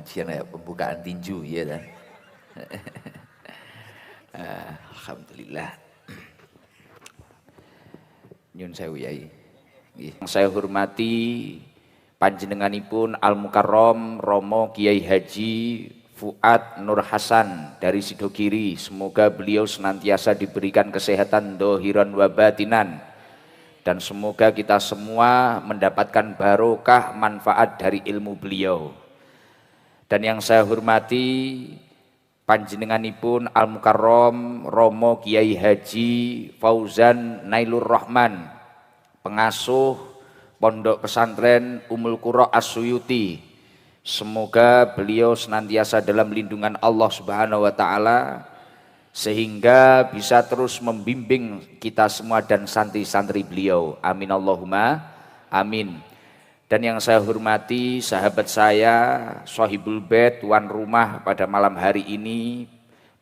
pengajian kayak pembukaan tinju ya kan. Alhamdulillah. Nyun sewu yai. Yang saya hormati panjenenganipun Al Mukarrom Romo Kiai Haji Fuad Nur Hasan dari Sidogiri. Semoga beliau senantiasa diberikan kesehatan dohiran wa batinan, dan semoga kita semua mendapatkan barokah manfaat dari ilmu beliau. Dan yang saya hormati panjenenganipun Al Mukarrom Romo Kiai Haji Fauzan Nailur Rahman, pengasuh Pondok Pesantren Ummul Qura As-Suyuti. Semoga beliau senantiasa dalam lindungan Allah Subhanahu wa taala sehingga bisa terus membimbing kita semua dan santri-santri beliau. Amin Allahumma amin. Dan yang saya hormati sahabat saya, Sohibul Bait, tuan rumah pada malam hari ini,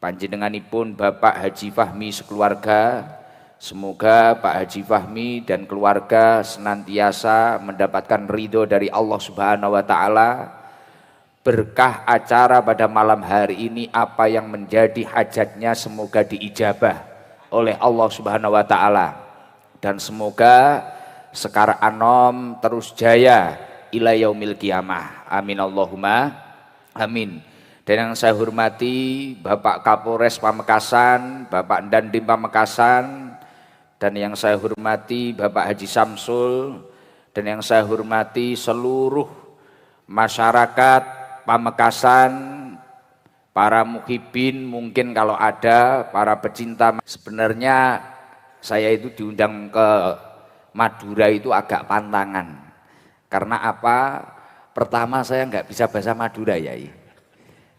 panjenenganipun Bapak Haji Fahmi sekeluarga. Semoga Pak Haji Fahmi dan keluarga senantiasa mendapatkan ridho dari Allah Subhanahu wa taala. Berkah acara pada malam hari ini, apa yang menjadi hajatnya semoga diijabah oleh Allah Subhanahu wa taala, dan semoga Sekar Anom terus jaya ila yaumil qiyamah. Amin Allahumma amin. Dan yang saya hormati Bapak Kapolres Pamekasan, Bapak Dandim Pamekasan, dan yang saya hormati Bapak Haji Samsul, dan yang saya hormati seluruh masyarakat Pamekasan, para muhibin mungkin kalau ada, para pecinta. Sebenarnya saya itu diundang ke Madura itu agak pantangan. Karena apa? Pertama saya nggak bisa bahasa Madura ya.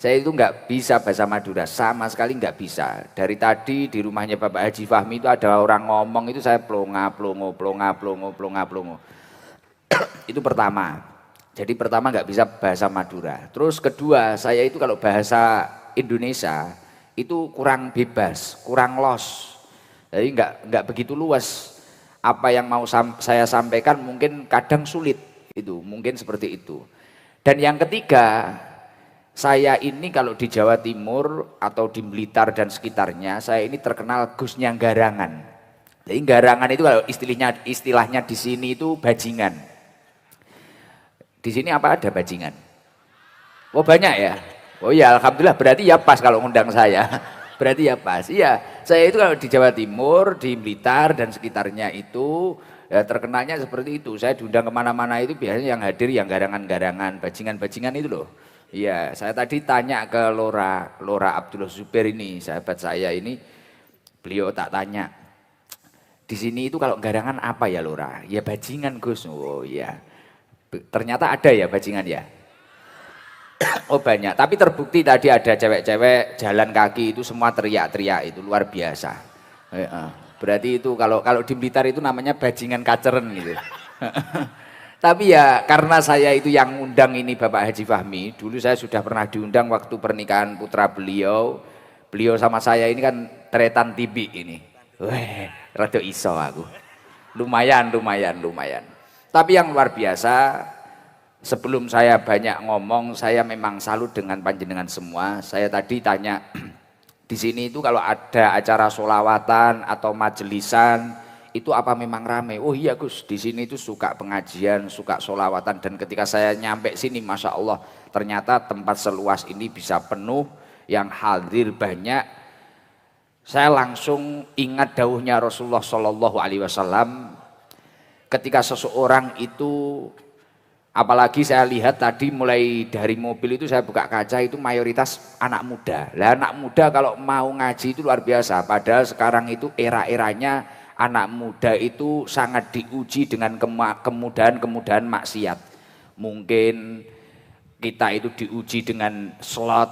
Saya itu nggak bisa bahasa Madura, sama sekali nggak bisa. Dari tadi di rumahnya Bapak Haji Fahmi itu ada orang ngomong itu saya plonga plongo plonga plongo plonga plongo. Itu pertama. Jadi pertama nggak bisa bahasa Madura. Terus kedua, saya itu kalau bahasa Indonesia itu kurang bebas, kurang los. Jadi nggak begitu luas. Apa yang mau saya sampaikan mungkin kadang sulit, itu mungkin seperti itu. Dan yang ketiga, saya ini kalau di Jawa Timur atau di Blitar dan sekitarnya, saya ini terkenal Gusnya Garangan. Jadi garangan itu kalau istilahnya di sini itu bajingan. Di sini apa ada bajingan? Oh banyak ya. Oh ya alhamdulillah, berarti ya pas kalau ngundang saya. Berarti ya pas. Iya, saya itu kalau di Jawa Timur, di Blitar dan sekitarnya itu ya terkenalnya seperti itu. Saya diundang kemana-mana itu biasanya yang hadir yang garangan-garangan, bajingan-bajingan itu loh. Iya, saya tadi tanya ke Lora Abdullah Zubair ini, sahabat saya ini, beliau tak tanya, di sini itu kalau garangan apa ya Lora? Ya bajingan Gus. Oh iya, ternyata ada ya bajingan ya. Oh banyak, tapi terbukti tadi ada cewek-cewek jalan kaki itu semua teriak-teriak, itu luar biasa. Berarti itu kalau di Blitar itu namanya bajingan kaceren gitu. Tapi ya karena saya itu yang ngundang ini Bapak Haji Fahmi, dulu saya sudah pernah diundang waktu pernikahan putra beliau. Beliau sama saya ini kan tretan tibi ini. Weh, rada iso aku. Lumayan. Tapi yang luar biasa, sebelum saya banyak ngomong, saya memang salut dengan panjenengan semua. Saya tadi tanya, di sini itu kalau ada acara sholawatan atau majelisan, itu apa memang ramai? Oh iya Gus, di sini itu suka pengajian, suka sholawatan. Dan ketika saya nyampe sini, Masya Allah, ternyata tempat seluas ini bisa penuh, yang hadir banyak. Saya langsung ingat dawuhnya Rasulullah Shallallahu Alaihi Wasallam, ketika seseorang itu, apalagi saya lihat tadi mulai dari mobil itu saya buka kaca itu mayoritas anak muda. Lah anak muda kalau mau ngaji itu luar biasa. Padahal sekarang itu era-eranya anak muda itu sangat diuji dengan kemudahan maksiat. Mungkin kita itu diuji dengan slot,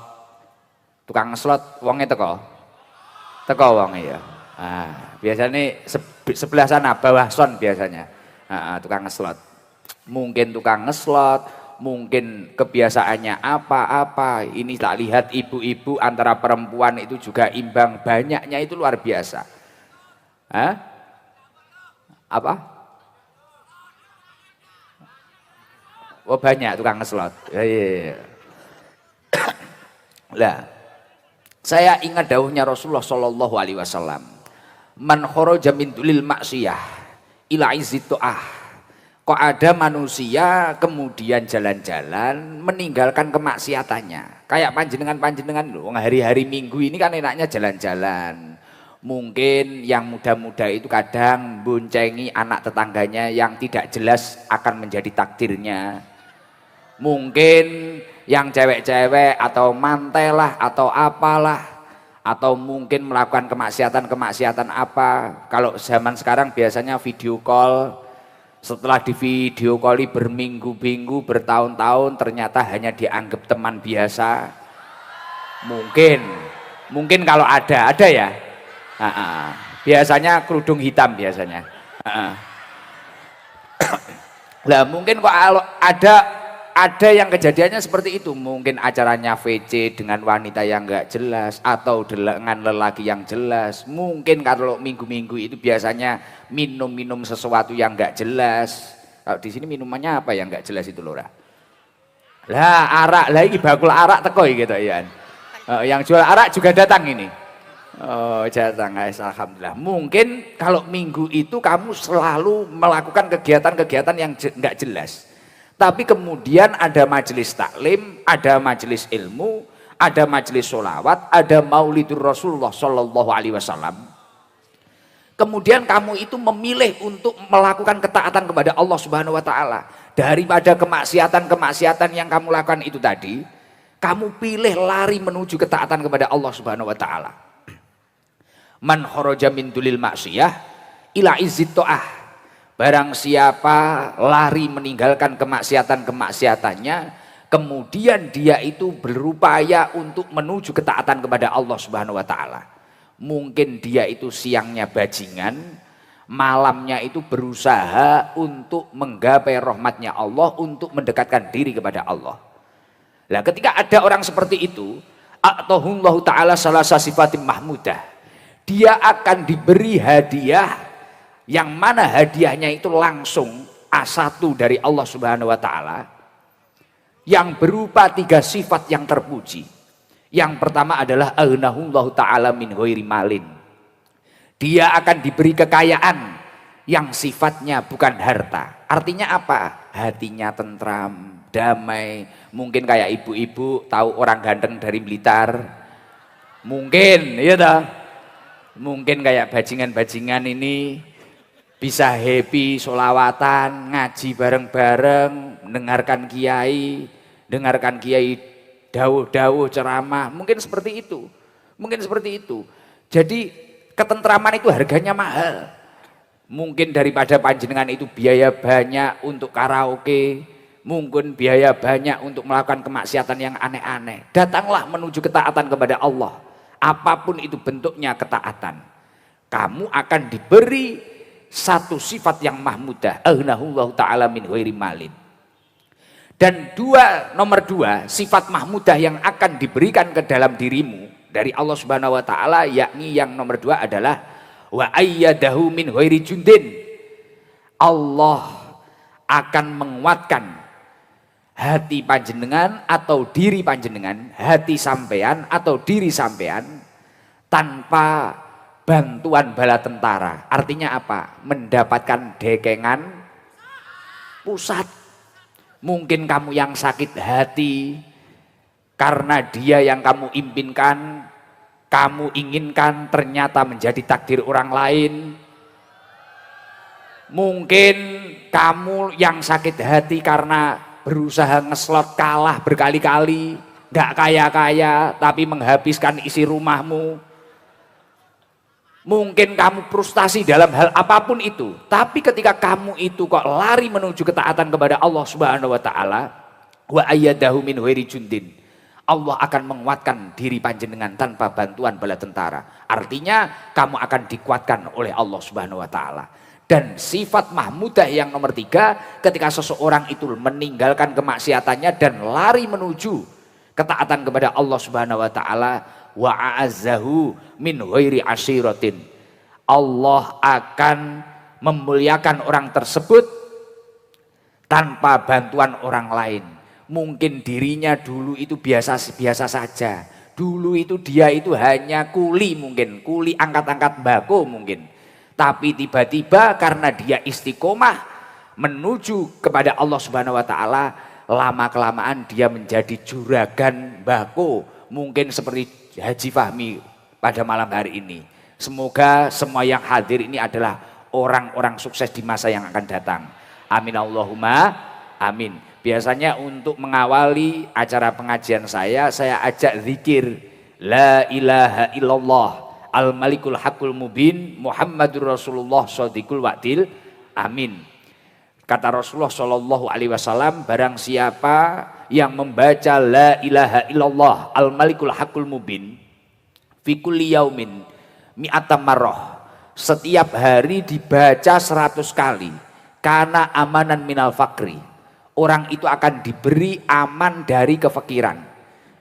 tukang slot, wongnya teko wongnya ya. Biasanya sebelah sana bawah son biasanya tukang slot. Mungkin tukang ngeslot, mungkin kebiasaannya apa-apa. Ini tak lihat ibu-ibu antara perempuan itu juga imbang, banyaknya itu luar biasa. Apa? Oh banyak tukang ngeslot. Iya. Lah, saya ingat dawuhnya Rasulullah Shallallahu Alaihi Wasallam, man kharaja min dulil maksiyah ila izzit ta'ah. Kok ada manusia kemudian jalan-jalan meninggalkan kemaksiatannya. Kayak panjenengan loh, hari-hari Minggu ini kan enaknya jalan-jalan. Mungkin yang muda-muda itu kadang boncengi anak tetangganya yang tidak jelas akan menjadi takdirnya. Mungkin yang cewek-cewek atau mantelah atau apalah, atau mungkin melakukan kemaksiatan apa. Kalau zaman sekarang biasanya video call. Setelah di video calli berminggu-minggu, bertahun-tahun, ternyata hanya dianggap teman biasa. Mungkin kalau ada ya. Biasanya kerudung hitam biasanya. Lah mungkin kok ada yang kejadiannya seperti itu. Mungkin acaranya VC dengan wanita yang enggak jelas atau dengan lelaki yang jelas. Mungkin kalau minggu-minggu itu biasanya minum sesuatu yang enggak jelas. Kalau di sini minumannya apa yang enggak jelas itu Lora? Lah arak, lah ini bakul arak teko gitu ya. Yang jual arak juga datang ini. Oh, datang guys, alhamdulillah. Mungkin kalau minggu itu kamu selalu melakukan kegiatan-kegiatan yang enggak jelas. Tapi kemudian ada majelis taklim, ada majelis ilmu, ada majelis sholawat, ada maulidur Rasulullah Shallallahu Alaihi Wasallam. Kemudian kamu itu memilih untuk melakukan ketaatan kepada Allah Subhanahu Wa Taala daripada kemaksiatan yang kamu lakukan itu tadi. Kamu pilih lari menuju ketaatan kepada Allah Subhanahu Wa Taala. Man kharaja min dulil maksiyah ila izzit ta'ah. Barang siapa lari meninggalkan kemaksiatannya, kemudian dia itu berupaya untuk menuju ketaatan kepada Allah Subhanahu Wa Taala. Mungkin dia itu siangnya bajingan, malamnya itu berusaha untuk menggapai rahmatnya Allah, untuk mendekatkan diri kepada Allah. Nah, ketika ada orang seperti itu, a'tahullahu ta'ala salasa sifatim mahmudah, dia akan diberi hadiah yang mana hadiahnya itu langsung A1 dari Allah Subhanahu Wa Taala, yang berupa 3 sifat yang terpuji. Yang pertama adalah aghnahullahu ta'ala min ghairi malin. Dia akan diberi kekayaan yang sifatnya bukan harta. Artinya apa? Hatinya tentram, damai. Mungkin kayak ibu-ibu tahu orang ganteng dari Blitar. Mungkin, iya toh? Mungkin kayak bajingan-bajingan ini bisa happy, sholawatan, ngaji bareng-bareng, dengarkan kiai dawuh-dawuh ceramah, mungkin seperti itu. Jadi ketentraman itu harganya mahal. Mungkin daripada panjenengan itu biaya banyak untuk karaoke, mungkin biaya banyak untuk melakukan kemaksiatan yang aneh-aneh. Datanglah menuju ketaatan kepada Allah. Apapun itu bentuknya ketaatan, kamu akan diberi satu sifat yang mahmudah, aghnahullahu ta'ala min ghairi malin. Dan nomor dua, sifat mahmudah yang akan diberikan ke dalam dirimu dari Allah Subhanahu Wa Ta'ala, yakni yang nomor 2 adalah wa ayyadahu min ghairi jundin. Allah akan menguatkan hati panjenengan atau diri panjenengan, hati sampean atau diri sampean tanpa bantuan bala tentara. Artinya apa? Mendapatkan dekengan pusat. Mungkin kamu yang sakit hati karena dia yang kamu impikan, kamu inginkan ternyata menjadi takdir orang lain. Mungkin kamu yang sakit hati karena berusaha ngeslot kalah berkali-kali, gak kaya-kaya tapi menghabiskan isi rumahmu. Mungkin kamu frustasi dalam hal apapun itu, tapi ketika kamu itu kok lari menuju ketaatan kepada Allah Subhanahu Wa Taala, wa ayyadahu min ghairi jundin, Allah akan menguatkan diri panjenengan tanpa bantuan bala tentara. Artinya kamu akan dikuatkan oleh Allah Subhanahu Wa Taala. Dan sifat mahmudah yang nomor 3, ketika seseorang itu meninggalkan kemaksiatannya dan lari menuju ketaatan kepada Allah Subhanahu Wa Taala, wa a'azzahu min ghairi asyiratin, Allah akan memuliakan orang tersebut tanpa bantuan orang lain. Mungkin dirinya dulu itu biasa saja, Dulu itu dia itu hanya kuli mungkin, kuli angkat-angkat bako mungkin. Tapi tiba-tiba karena dia istiqomah menuju kepada Allah Subhanahu wa taala, lama-kelamaan dia menjadi juragan bako, mungkin seperti Haji Fahmi pada malam hari ini. Semoga semua yang hadir ini adalah orang-orang sukses di masa yang akan datang. Amin Allahumma amin. Biasanya untuk mengawali acara pengajian saya ajak zikir la ilaha illallah al malikul hakul mubin Muhammadur Rasulullah shodiqul wa'dil amin. Kata Rasulullah Shallallahu Alaihi Wasallam, barang siapa yang membaca la ilaha illallah al malikul hakul mubin fi kulli yaumin mi'atam marrah, setiap hari dibaca 100 kali, karena amanan minal fakri, orang itu akan diberi aman dari kefakiran.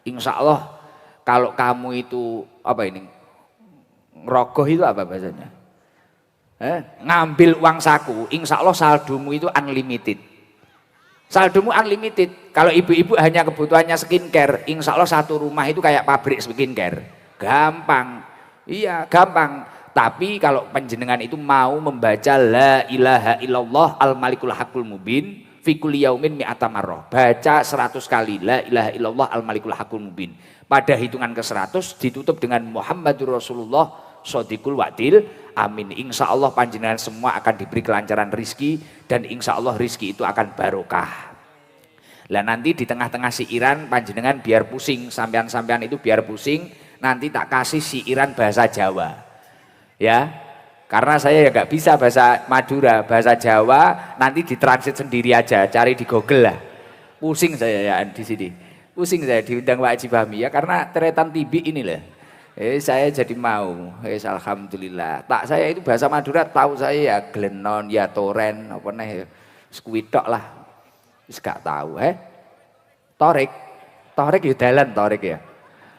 Insya Allah kalau kamu itu apa ini ngerogoh itu apa bahasanya? Ngambil uang saku, insya Allah saldomu itu unlimited. Saldomu unlimited. Kalau ibu-ibu hanya kebutuhannya skincare, insya Allah satu rumah itu kayak pabrik skincare. Gampang, iya gampang. Tapi kalau panjenengan itu mau membaca la ilaha illallah al malikul hakul mubin fi kulli yaumin mi'ata marrah, baca 100 kali la ilaha illallah al malikul hakul mubin, pada hitungan ke-100 ditutup dengan Muhammadur Rasulullah shodiqul wa'dil amin. Insya Allah panjenengan semua akan diberi kelancaran rizki, dan insya Allah rizki itu akan barokah. Lah nanti di tengah-tengah siiran panjenengan biar pusing, sampean-sampean itu biar pusing, nanti tak kasih siiran bahasa Jawa ya, karena saya ya nggak bisa bahasa Madura, bahasa Jawa nanti ditranslate sendiri aja, cari di Google lah. Pusing saya ya di sini, pusing saya diundang Pak Haji Fahmi ya, karena teretan tibi ini lah. Saya jadi mau, alhamdulillah. Tak saya itu bahasa Madura tahu saya ya glenon, ya toren, apa nih, skuitok lah, wis gak tahu. Torek, torek ya dalan torek ya.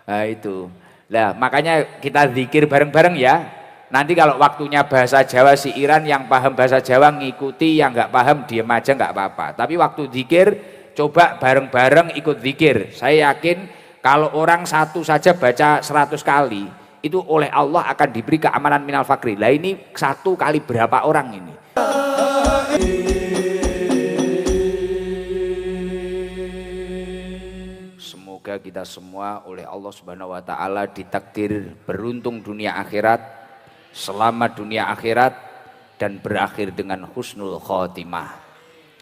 Nah itu, lah makanya kita zikir bareng-bareng ya. Nanti kalau waktunya bahasa Jawa siiran, yang paham bahasa Jawa ngikuti, yang nggak paham diem aja nggak apa-apa. Tapi waktu zikir coba bareng-bareng ikut zikir. Saya yakin kalau orang satu saja baca 100 kali, itu oleh Allah akan diberi keamanan minal fakri. Lah ini satu kali berapa orang ini? Semoga kita semua oleh Allah Subhanahu wa taala ditakdir beruntung dunia akhirat, selamat dunia akhirat, dan berakhir dengan husnul khotimah.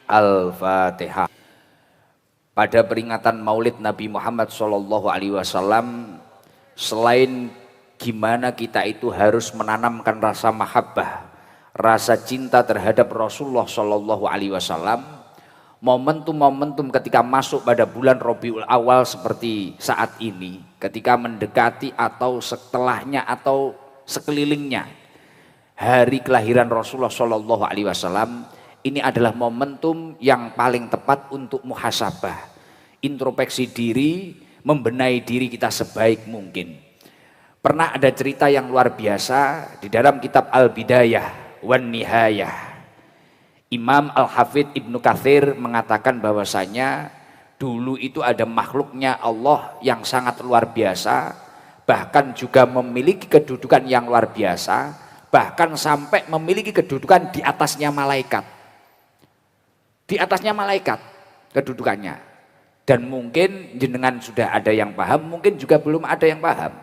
Al-Fatihah. Pada peringatan Maulid Nabi Muhammad SAW, selain gimana kita itu harus menanamkan rasa mahabbah, rasa cinta terhadap Rasulullah SAW, momentum-momentum ketika masuk pada bulan Rabiul Awal seperti saat ini, ketika mendekati atau setelahnya atau sekelilingnya hari kelahiran Rasulullah SAW, ini adalah momentum yang paling tepat untuk muhasabah, introspeksi diri, membenahi diri kita sebaik mungkin. Pernah ada cerita yang luar biasa di dalam kitab Al-Bidayah wan Nihayah. Imam Al-Hafidh Ibnu Katsir mengatakan bahwasanya dulu itu ada makhluknya Allah yang sangat luar biasa, bahkan juga memiliki kedudukan yang luar biasa, bahkan sampai memiliki kedudukan di atasnya malaikat. Di atasnya malaikat kedudukannya. Dan mungkin jenengan sudah ada yang paham, mungkin juga belum ada yang paham.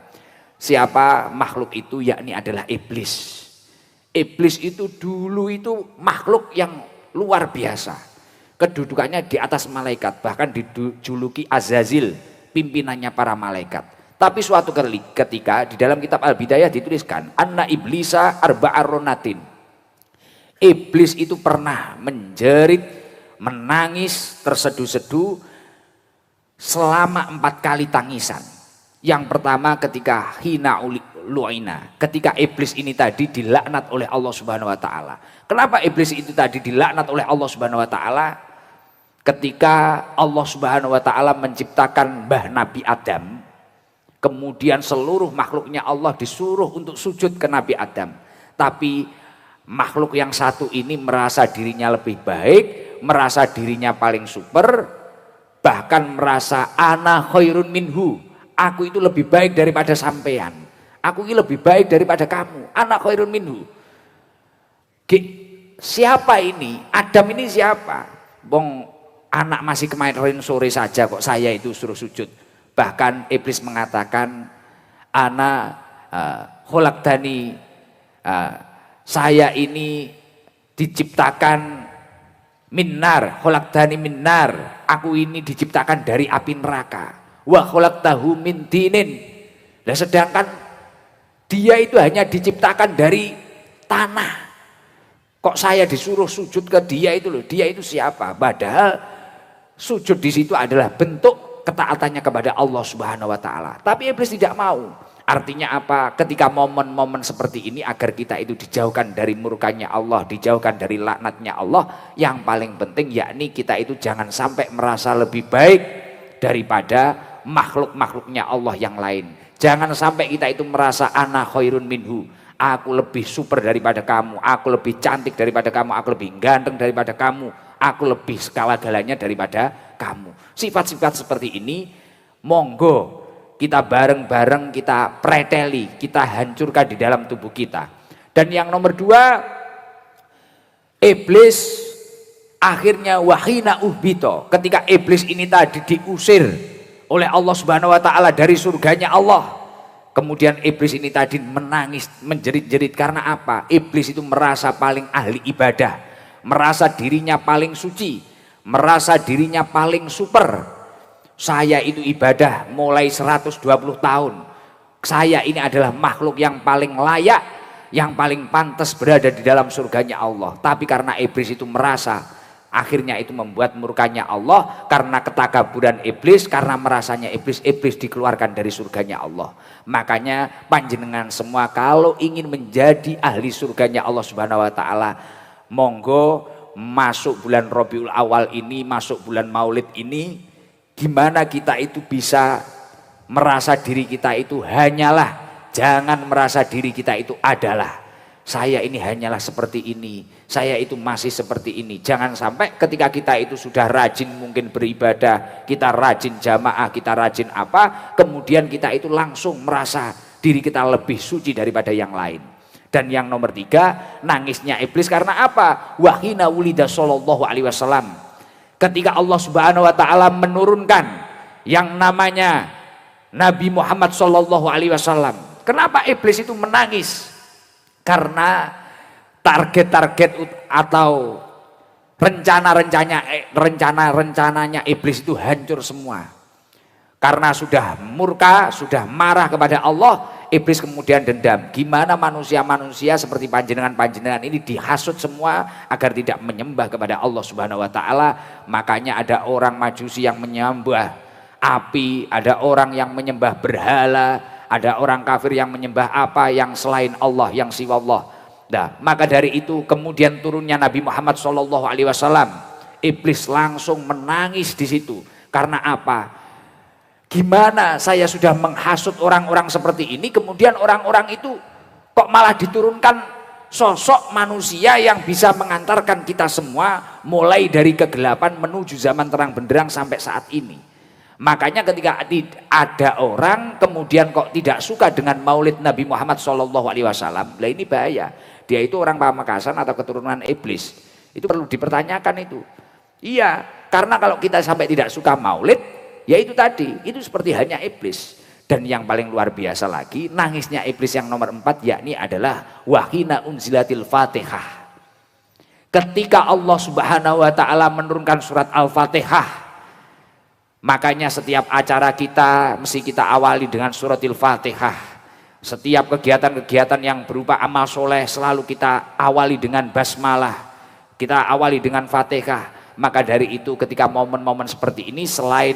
Siapa makhluk itu? Yakni adalah iblis. Iblis itu dulu itu makhluk yang luar biasa. Kedudukannya di atas malaikat, bahkan dijuluki Azazil, pimpinannya para malaikat. Tapi suatu ketika di dalam kitab Al-Bidayah dituliskan, anna iblisa arba'aronatin. Iblis itu pernah menjerit, menangis, terseduh-seduh selama 4 kali tangisan. Yang pertama ketika hina lu'ina, ketika iblis ini tadi dilaknat oleh Allah Subhanahu wa taala. Kenapa iblis itu tadi dilaknat oleh Allah Subhanahu wa taala? Ketika Allah Subhanahu wa taala menciptakan Mbah Nabi Adam, kemudian seluruh makhluknya Allah disuruh untuk sujud ke Nabi Adam. Tapi makhluk yang satu ini merasa dirinya lebih baik, merasa dirinya paling super, bahkan merasa ana khairun minhu, aku itu lebih baik daripada sampean, aku ini lebih baik daripada kamu, anak khairun minhu. Siapa ini? Adam ini siapa? Bong anak masih kemarin sore saja kok saya itu suruh sujud. Bahkan iblis mengatakan ana khalaqtani, saya ini diciptakan minnar, khalaqtani minnar, aku ini diciptakan dari api neraka. Wa khalaqtahu min tinin. Nah, sedangkan dia itu hanya diciptakan dari tanah. Kok saya disuruh sujud ke dia itu loh? Dia itu siapa? Padahal sujud di situ adalah bentuk ketaatannya kepada Allah Subhanahu wa taala. Tapi iblis tidak mau. Artinya apa? Ketika momen-momen seperti ini agar kita itu dijauhkan dari murkanya Allah, dijauhkan dari laknatnya Allah, yang paling penting yakni kita itu jangan sampai merasa lebih baik daripada makhluk-makhluknya Allah yang lain. Jangan sampai kita itu merasa ana khairun minhu, aku lebih super daripada kamu, aku lebih cantik daripada kamu, aku lebih ganteng daripada kamu, aku lebih segala-galanya daripada kamu. Sifat-sifat seperti ini monggo kita bareng-bareng kita preteli, kita hancurkan di dalam tubuh kita. Dan yang nomor dua, iblis akhirnya wahina uhbito. Ketika iblis ini tadi diusir oleh Allah Subhanahu wa taala dari surganya Allah, kemudian iblis ini tadi menangis, menjerit-jerit. Karena apa? Iblis itu merasa paling ahli ibadah, merasa dirinya paling suci, merasa dirinya paling super. Saya itu ibadah mulai 120 tahun. Saya ini adalah makhluk yang paling layak, yang paling pantas berada di dalam surganya Allah. Tapi karena iblis itu merasa, akhirnya itu membuat murkanya Allah. Karena ketakaburan iblis, karena merasanya iblis dikeluarkan dari surganya Allah. Makanya panjenengan semua kalau ingin menjadi ahli surganya Allah Subhanahu wa taala, monggo masuk bulan Rabiul Awal ini, masuk bulan Maulid ini, gimana kita itu bisa merasa diri kita itu hanyalah, jangan merasa diri kita itu adalah, saya ini hanyalah seperti ini, saya itu masih seperti ini. Jangan sampai ketika kita itu sudah rajin mungkin beribadah, kita rajin jamaah, kita rajin apa, kemudian kita itu langsung merasa diri kita lebih suci daripada yang lain. Dan yang nomor tiga, nangisnya iblis karena apa? Wahina wulida sallallahu alaihi wasallam. Ketika Allah Subhanahu wa taala menurunkan yang namanya Nabi Muhammad sallallahu alaihi wasallam. Kenapa iblis itu menangis? Karena target-target atau rencana-rencananya iblis itu hancur semua. Karena sudah murka, sudah marah kepada Allah, iblis kemudian dendam. Gimana manusia-manusia seperti panjenengan-panjenengan ini dihasut semua agar tidak menyembah kepada Allah Subhanahu wa taala. Makanya ada orang Majusi yang menyembah api, ada orang yang menyembah berhala, ada orang kafir yang menyembah apa yang selain Allah, yang siwa Allah. Nah, maka dari itu kemudian turunnya Nabi Muhammad SAW, iblis langsung menangis di situ. Karena apa? Gimana saya sudah menghasut orang-orang seperti ini, kemudian orang-orang itu kok malah diturunkan sosok manusia yang bisa mengantarkan kita semua mulai dari kegelapan menuju zaman terang benderang sampai saat ini. Makanya ketika ada orang kemudian kok tidak suka dengan maulid Nabi Muhammad SAW, lah ini bahaya. Dia itu orang Pamekasan atau keturunan iblis. Itu perlu dipertanyakan itu. Iya, karena kalau kita sampai tidak suka maulid, ya itu tadi, itu seperti hanya iblis. Dan yang paling luar biasa lagi, nangisnya iblis yang nomor 4 yakni adalah wahina unzilatil Fatihah. Ketika Allah Subhanahu wa taala menurunkan surat Al-Fatihah, makanya setiap acara kita mesti kita awali dengan suratil Fatihah. Setiap kegiatan-kegiatan yang berupa amal soleh selalu kita awali dengan basmalah, kita awali dengan Fatihah. Maka dari itu ketika momen-momen seperti ini, selain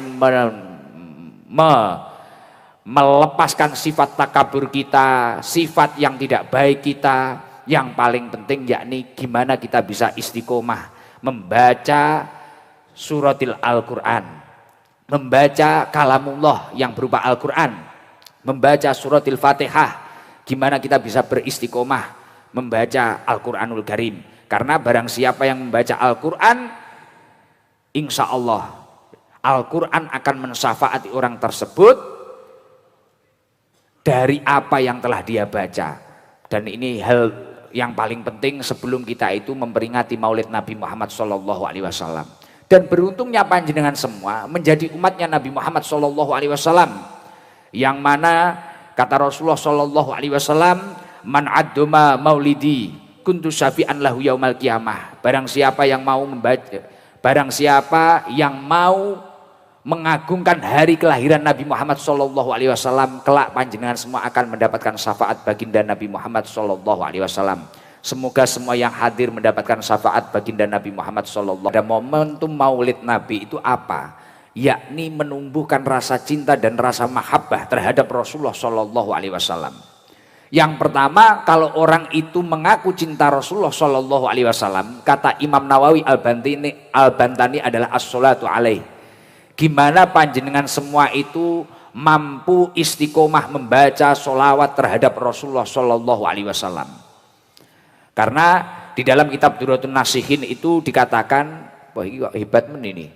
melepaskan sifat takabur kita, sifat yang tidak baik kita, yang paling penting yakni gimana kita bisa istiqomah membaca suratil Al-Quran, membaca kalamullah yang berupa Al-Quran, membaca suratil Fatihah. Gimana kita bisa beristiqomah membaca Al-Quranul Karim. Karena barang siapa yang membaca Al-Quran, insya Allah Al-Quran akan mensyafaati orang tersebut dari apa yang telah dia baca. Dan ini hal yang paling penting sebelum kita itu memperingati Maulid Nabi Muhammad SAW. Dan beruntungnya panjenengan semua menjadi umatnya Nabi Muhammad SAW, yang mana kata Rasulullah SAW, man addoma maulidi kuntu syafi'an lahu yaumal qiyamah. Barang siapa yang mau membaca, barang siapa yang mau mengagungkan hari kelahiran Nabi Muhammad SAW, kelak panjenengan semua akan mendapatkan syafaat baginda Nabi Muhammad SAW. Semoga semua yang hadir mendapatkan syafaat baginda Nabi Muhammad SAW. Pada momentum Maulid Nabi itu apa? Yakni menumbuhkan rasa cinta dan rasa mahabbah terhadap Rasulullah SAW. Yang pertama, kalau orang itu mengaku cinta Rasulullah SAW, kata Imam Nawawi Al-Bantani adalah as-salatu alaih. Gimana panjenengan semua itu mampu istiqomah membaca sholawat terhadap Rasulullah SAW. Karena di dalam kitab Durratun Nasihin itu dikatakan, wah ini kok hebat ini,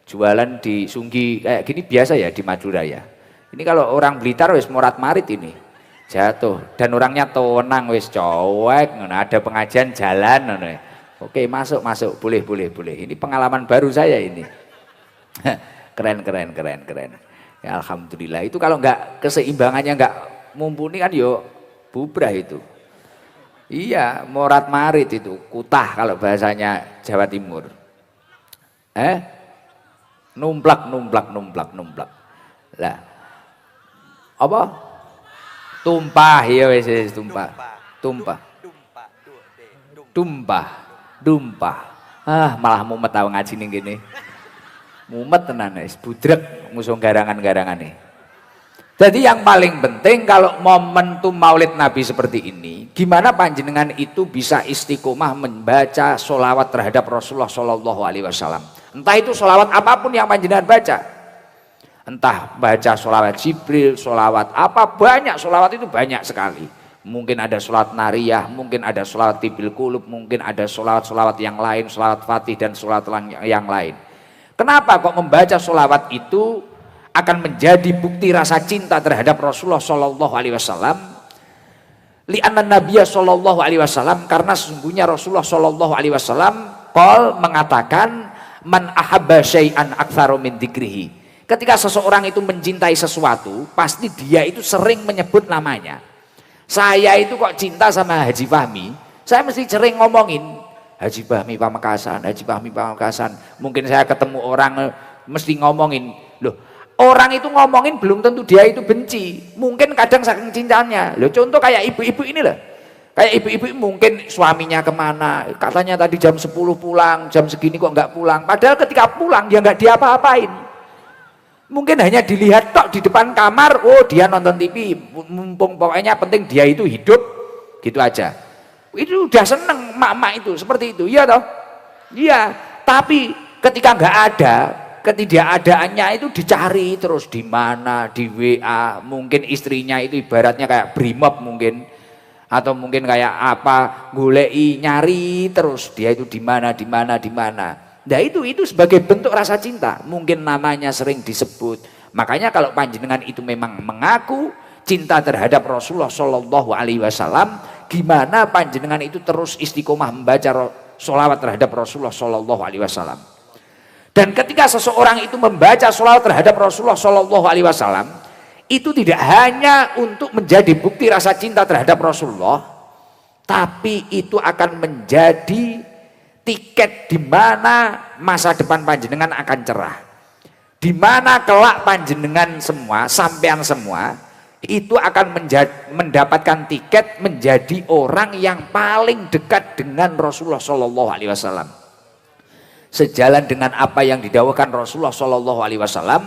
jualan di Sunggi kayak gini biasa ya di Madura ya. Ini kalau orang Blitar wis morat marit ini jatuh, dan orangnya tonang wis cowek, ada pengajian jalan. Oke, masuk, boleh. Ini pengalaman baru saya ini. Keren. Ya, alhamdulillah. Itu kalau nggak keseimbangannya nggak mumpuni kan yo bubrah itu. Iya, morat marit itu, kutah kalau bahasanya Jawa Timur. Numplak. Lah. Apa? Tumpah, ya wis tumpah. Ah, malah mumet tahu ngaji ning kene. Mumet tenan wis budrek musuh garangan-garangane. Jadi yang paling penting kalau momentum Maulid Nabi seperti ini, gimana panjenengan itu bisa istiqomah membaca sholawat terhadap Rasulullah SAW. Entah itu sholawat apapun yang panjenengan baca, entah baca sholawat Jibril, sholawat apa, banyak sholawat itu banyak sekali. Mungkin ada sholawat nariyah, mungkin ada sholawat tibil kulub, mungkin ada sholawat yang lain, sholawat fatih dan sholawat yang lain. Kenapa kok membaca sholawat itu akan menjadi bukti rasa cinta terhadap Rasulullah SAW? Li'anna Nabiya SAW, karena sesungguhnya Rasulullah SAW mengatakan, man ahabba syai'an aktsaru min dzikrihi. Ketika seseorang itu mencintai sesuatu, pasti dia itu sering menyebut namanya. Saya itu kok cinta sama Haji Fahmi, saya mesti sering ngomongin Haji Fahmi Pamekasan. Mungkin saya ketemu orang mesti ngomongin, loh, orang itu ngomongin belum tentu dia itu benci, mungkin kadang saking cintanya. Loh, contoh kayak ibu-ibu ini loh, kayak ibu-ibu mungkin suaminya kemana, katanya tadi jam 10 pulang, jam segini kok nggak pulang, padahal ketika pulang dia nggak diapa-apain, mungkin hanya dilihat tok di depan kamar, oh dia nonton TV, mumpung pokoknya penting dia itu hidup, gitu aja. Itu udah seneng mak-mak itu seperti itu, iya toh? Iya, tapi ketika nggak ada, ketidakadaannya itu dicari terus di mana, di WA, mungkin istrinya itu ibaratnya kayak brimob mungkin, atau mungkin kayak apa, golei, nyari terus dia itu di mana. Nah itu sebagai bentuk rasa cinta, mungkin namanya sering disebut. Makanya kalau panjenengan itu memang mengaku cinta terhadap Rasulullah SAW, gimana panjenengan itu terus istiqomah membaca sholawat terhadap Rasulullah SAW. Dan ketika seseorang itu membaca sholawat terhadap Rasulullah SAW, itu tidak hanya untuk menjadi bukti rasa cinta terhadap Rasulullah, tapi itu akan menjadi tiket di mana masa depan panjenengan akan cerah, di mana kelak panjenengan semua, sampean semua itu akan mendapatkan tiket menjadi orang yang paling dekat dengan Rasulullah SAW. Sejalan dengan apa yang didawahkan Rasulullah SAW,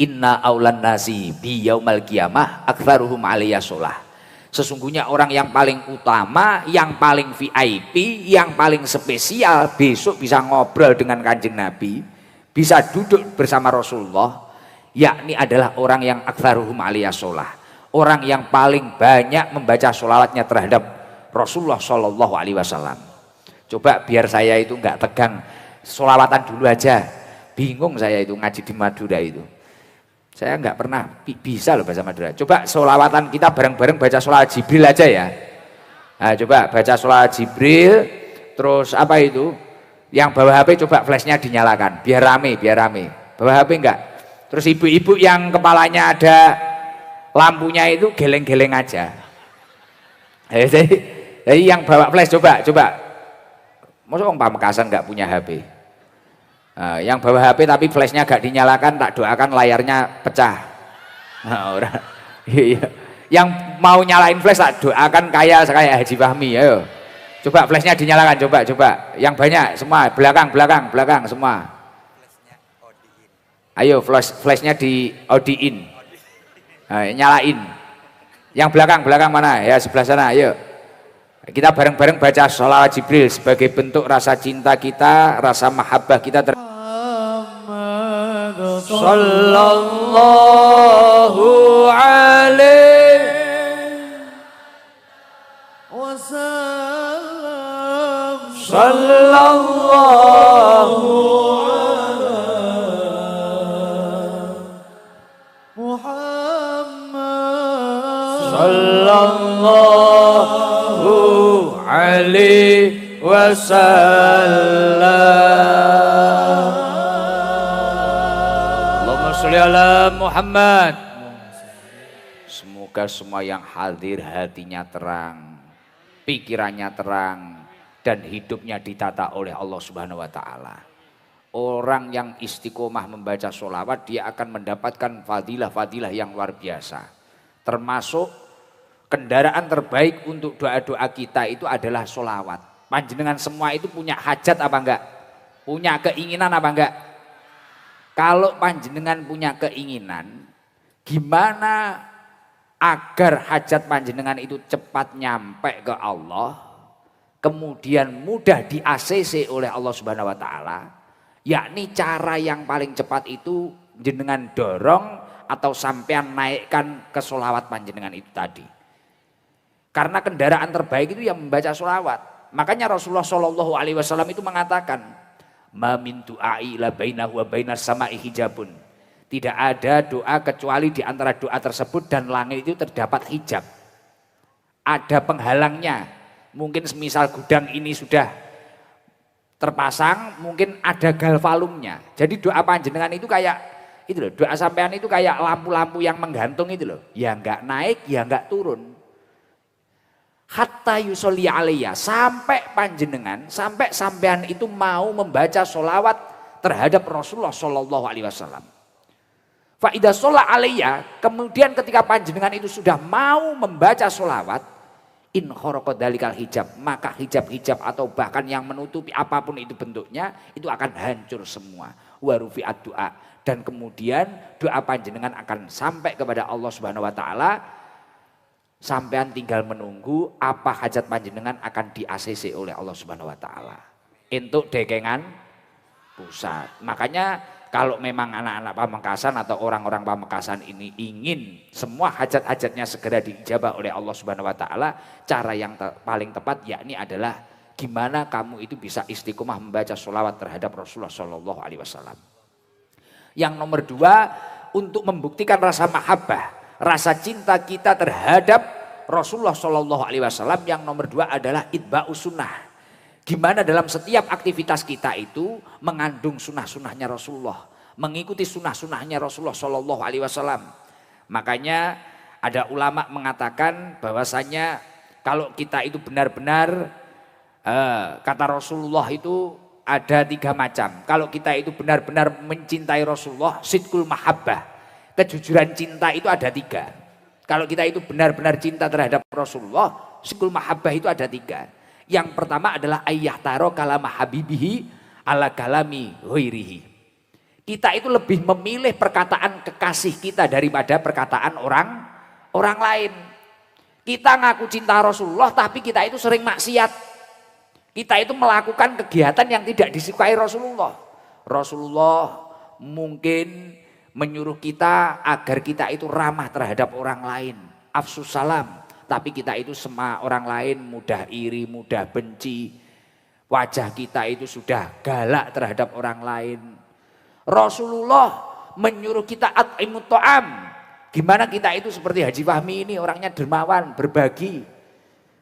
inna aulan nasi bi yaumal qiyamah aktsaruhum alayya sholah. Sesungguhnya orang yang paling utama, yang paling VIP, yang paling spesial besok bisa ngobrol dengan Kanjeng Nabi, bisa duduk bersama Rasulullah, yakni adalah orang yang aktsaruhum alayya sholah, orang yang paling banyak membaca sholawatnya terhadap Rasulullah SAW. Coba biar saya itu nggak tegang, sholawatan dulu aja, bingung saya itu ngaji di Madura itu. Saya nggak pernah bisa loh bahasa Madura. Coba sholawatan kita bareng-bareng baca sholawat Jibril aja ya. Nah, coba baca sholawat Jibril, terus apa itu? Yang bawa HP coba flashnya dinyalakan, biar rame, biar rame. Bawa HP enggak? Terus ibu-ibu yang kepalanya ada lampunya itu geleng-geleng aja. Jadi yang bawa flash coba. Masa orang Pamekasan nggak punya HP? Nah, yang bawa HP tapi flashnya nggak dinyalakan, tak doakan layarnya pecah. Nah, orang, iya. Yang mau nyalain flash tak doakan kayak Haji Fahmi, ayo. Coba flashnya dinyalakan, coba. Yang banyak semua, belakang semua. Ayo flashnya di odiin. Nah, nyalain. Yang belakang mana? Ya sebelah sana, ayo. Kita bareng-bareng baca sholawat Jibril sebagai bentuk rasa cinta kita, rasa mahabbah kita Sallallahu alaihi wasallam. Sallallahu Sallallahu alaihi wasallam. Allahumma sholli ala Muhammad. Semoga semua yang hadir hatinya terang, pikirannya terang, dan hidupnya ditata oleh Allah Subhanahu wa taala. Orang yang istiqomah membaca sholawat, dia akan mendapatkan fadilah-fadilah yang luar biasa. Termasuk kendaraan terbaik untuk doa-doa kita itu adalah sholawat. Panjenengan semua itu punya hajat apa enggak? Punya keinginan apa enggak? Kalau panjenengan punya keinginan, gimana agar hajat panjenengan itu cepat nyampe ke Allah, kemudian mudah di ACC oleh Allah Subhanahu wa taala, yakni cara yang paling cepat itu jenengan dorong atau sampean naikkan ke sholawat panjenengan itu tadi. Karena kendaraan terbaik itu yang membaca sholawat. Makanya Rasulullah Shallallahu Alaihi Wasallam itu mengatakan, ma min du'ai la bainahu wa bainas sama'i hijabun. Tidak ada doa kecuali di antara doa tersebut dan langit itu terdapat hijab. Ada penghalangnya. Mungkin semisal gudang ini sudah terpasang, mungkin ada galvalumnya. Jadi doa panjenengan itu kayak itu loh, doa sampean itu kayak lampu-lampu yang menggantung itu loh. Ya enggak naik, ya enggak turun. Hatta yusolli alaiya, sampai panjenengan, sampai sampean itu mau membaca sholawat terhadap Rasulullah Shallallahu Alaihi Wasallam. Fa idza sholla alaiya, kemudian ketika panjenengan itu sudah mau membaca sholawat, in kharaqa dalikal hijab, maka hijab-hijab atau bahkan yang menutupi apapun itu bentuknya itu akan hancur semua. Wa rufi'at doa, dan kemudian doa panjenengan akan sampai kepada Allah Subhanahu wa taala. Sampean tinggal menunggu apa hajat panjenengan akan di ACC oleh Allah Subhanahu wa taala. Entuk dekengan pusat. Makanya kalau memang anak-anak Pamekasan atau orang-orang Pamekasan ini ingin semua hajat-hajatnya segera diijabah oleh Allah Subhanahu wa taala, cara yang paling tepat yakni adalah gimana kamu itu bisa istiqomah membaca sholawat terhadap Rasulullah Shallallahu Alaihi Wasallam. Yang nomor dua, untuk membuktikan rasa mahabbah, rasa cinta kita terhadap Rasulullah Shallallahu Alaihi Wasallam, yang nomor dua adalah itba'us sunnah. Gimana dalam setiap aktivitas kita itu mengandung sunnah-sunnahnya Rasulullah, mengikuti sunnah-sunnahnya Rasulullah Shallallahu Alaihi Wasallam. Makanya ada ulama mengatakan bahwasanya kalau kita itu benar-benar kata Rasulullah itu ada tiga macam. Kalau kita itu benar-benar mencintai Rasulullah, sidqul mahabbah, kejujuran cinta itu ada tiga. Kalau kita itu benar-benar cinta terhadap Rasulullah, sidqul mahabbah itu ada tiga. Yang pertama adalah ayyah taro kalama habibihi ala kalami ghairihi. Kita itu lebih memilih perkataan kekasih kita daripada perkataan orang lain. Kita ngaku cinta Rasulullah tapi kita itu sering maksiat. Kita itu melakukan kegiatan yang tidak disukai Rasulullah. Rasulullah mungkin menyuruh kita agar kita itu ramah terhadap orang lain, afsus salam, tapi kita itu sama orang lain mudah iri, mudah benci. Wajah kita itu sudah galak terhadap orang lain. Rasulullah menyuruh kita at'imut ta'am. Gimana kita itu seperti Haji Fahmi ini orangnya dermawan, berbagi.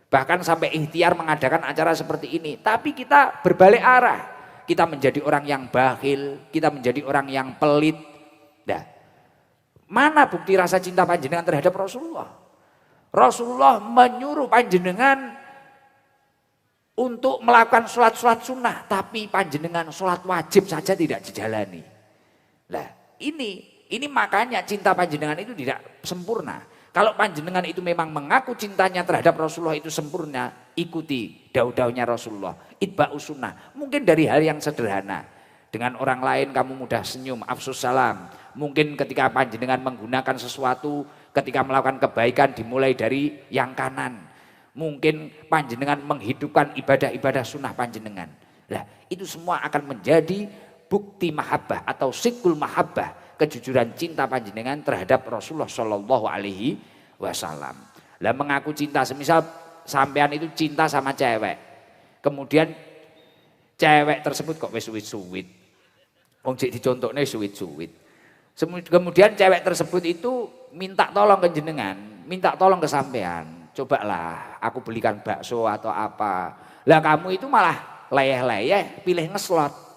Bahkan sampai ikhtiar mengadakan acara seperti ini. Tapi kita berbalik arah. Kita menjadi orang yang bakhil, kita menjadi orang yang pelit. Nah, mana bukti rasa cinta panjenengan terhadap Rasulullah? Rasulullah menyuruh panjenengan untuk melakukan sholat-sholat sunnah, tapi panjenengan sholat wajib saja tidak dijalani. Nah, ini makanya cinta panjenengan itu tidak sempurna. Kalau panjenengan itu memang mengaku cintanya terhadap Rasulullah itu sempurna, ikuti daun-daunnya Rasulullah, itba'us sunnah. Mungkin dari hal yang sederhana, dengan orang lain kamu mudah senyum, afsus salam. Mungkin ketika panjenengan menggunakan sesuatu, ketika melakukan kebaikan dimulai dari yang kanan. Mungkin panjenengan menghidupkan ibadah-ibadah sunnah panjenengan. Nah, itu semua akan menjadi bukti mahabbah atau sikul mahabbah, kejujuran cinta panjenengan terhadap Rasulullah Shallallahu Alaihi Wasallam. Lah mengaku cinta, semisal sampean itu cinta sama cewek, kemudian cewek tersebut kok wis suwit-suwit, wong cek dicontohnya suwit-suwit. Kemudian cewek tersebut itu minta tolong ke jenengan, minta tolong ke sampean, cobalah aku belikan bakso atau apa. Lah kamu itu malah leyeh-leyeh pilih ngeslot.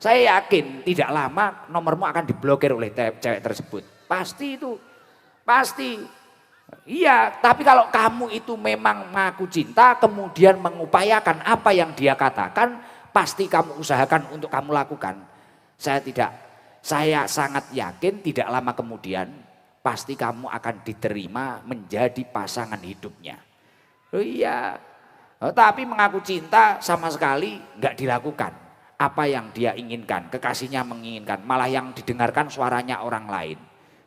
Saya yakin tidak lama nomormu akan diblokir oleh cewek tersebut. Pasti itu, pasti. Iya, tapi kalau kamu itu memang mengaku cinta, kemudian mengupayakan apa yang dia katakan, pasti kamu usahakan untuk kamu lakukan. Saya sangat yakin tidak lama kemudian, pasti kamu akan diterima menjadi pasangan hidupnya. Oh iya, tapi mengaku cinta sama sekali nggak dilakukan. Apa yang dia inginkan, kekasihnya menginginkan, malah yang didengarkan suaranya orang lain.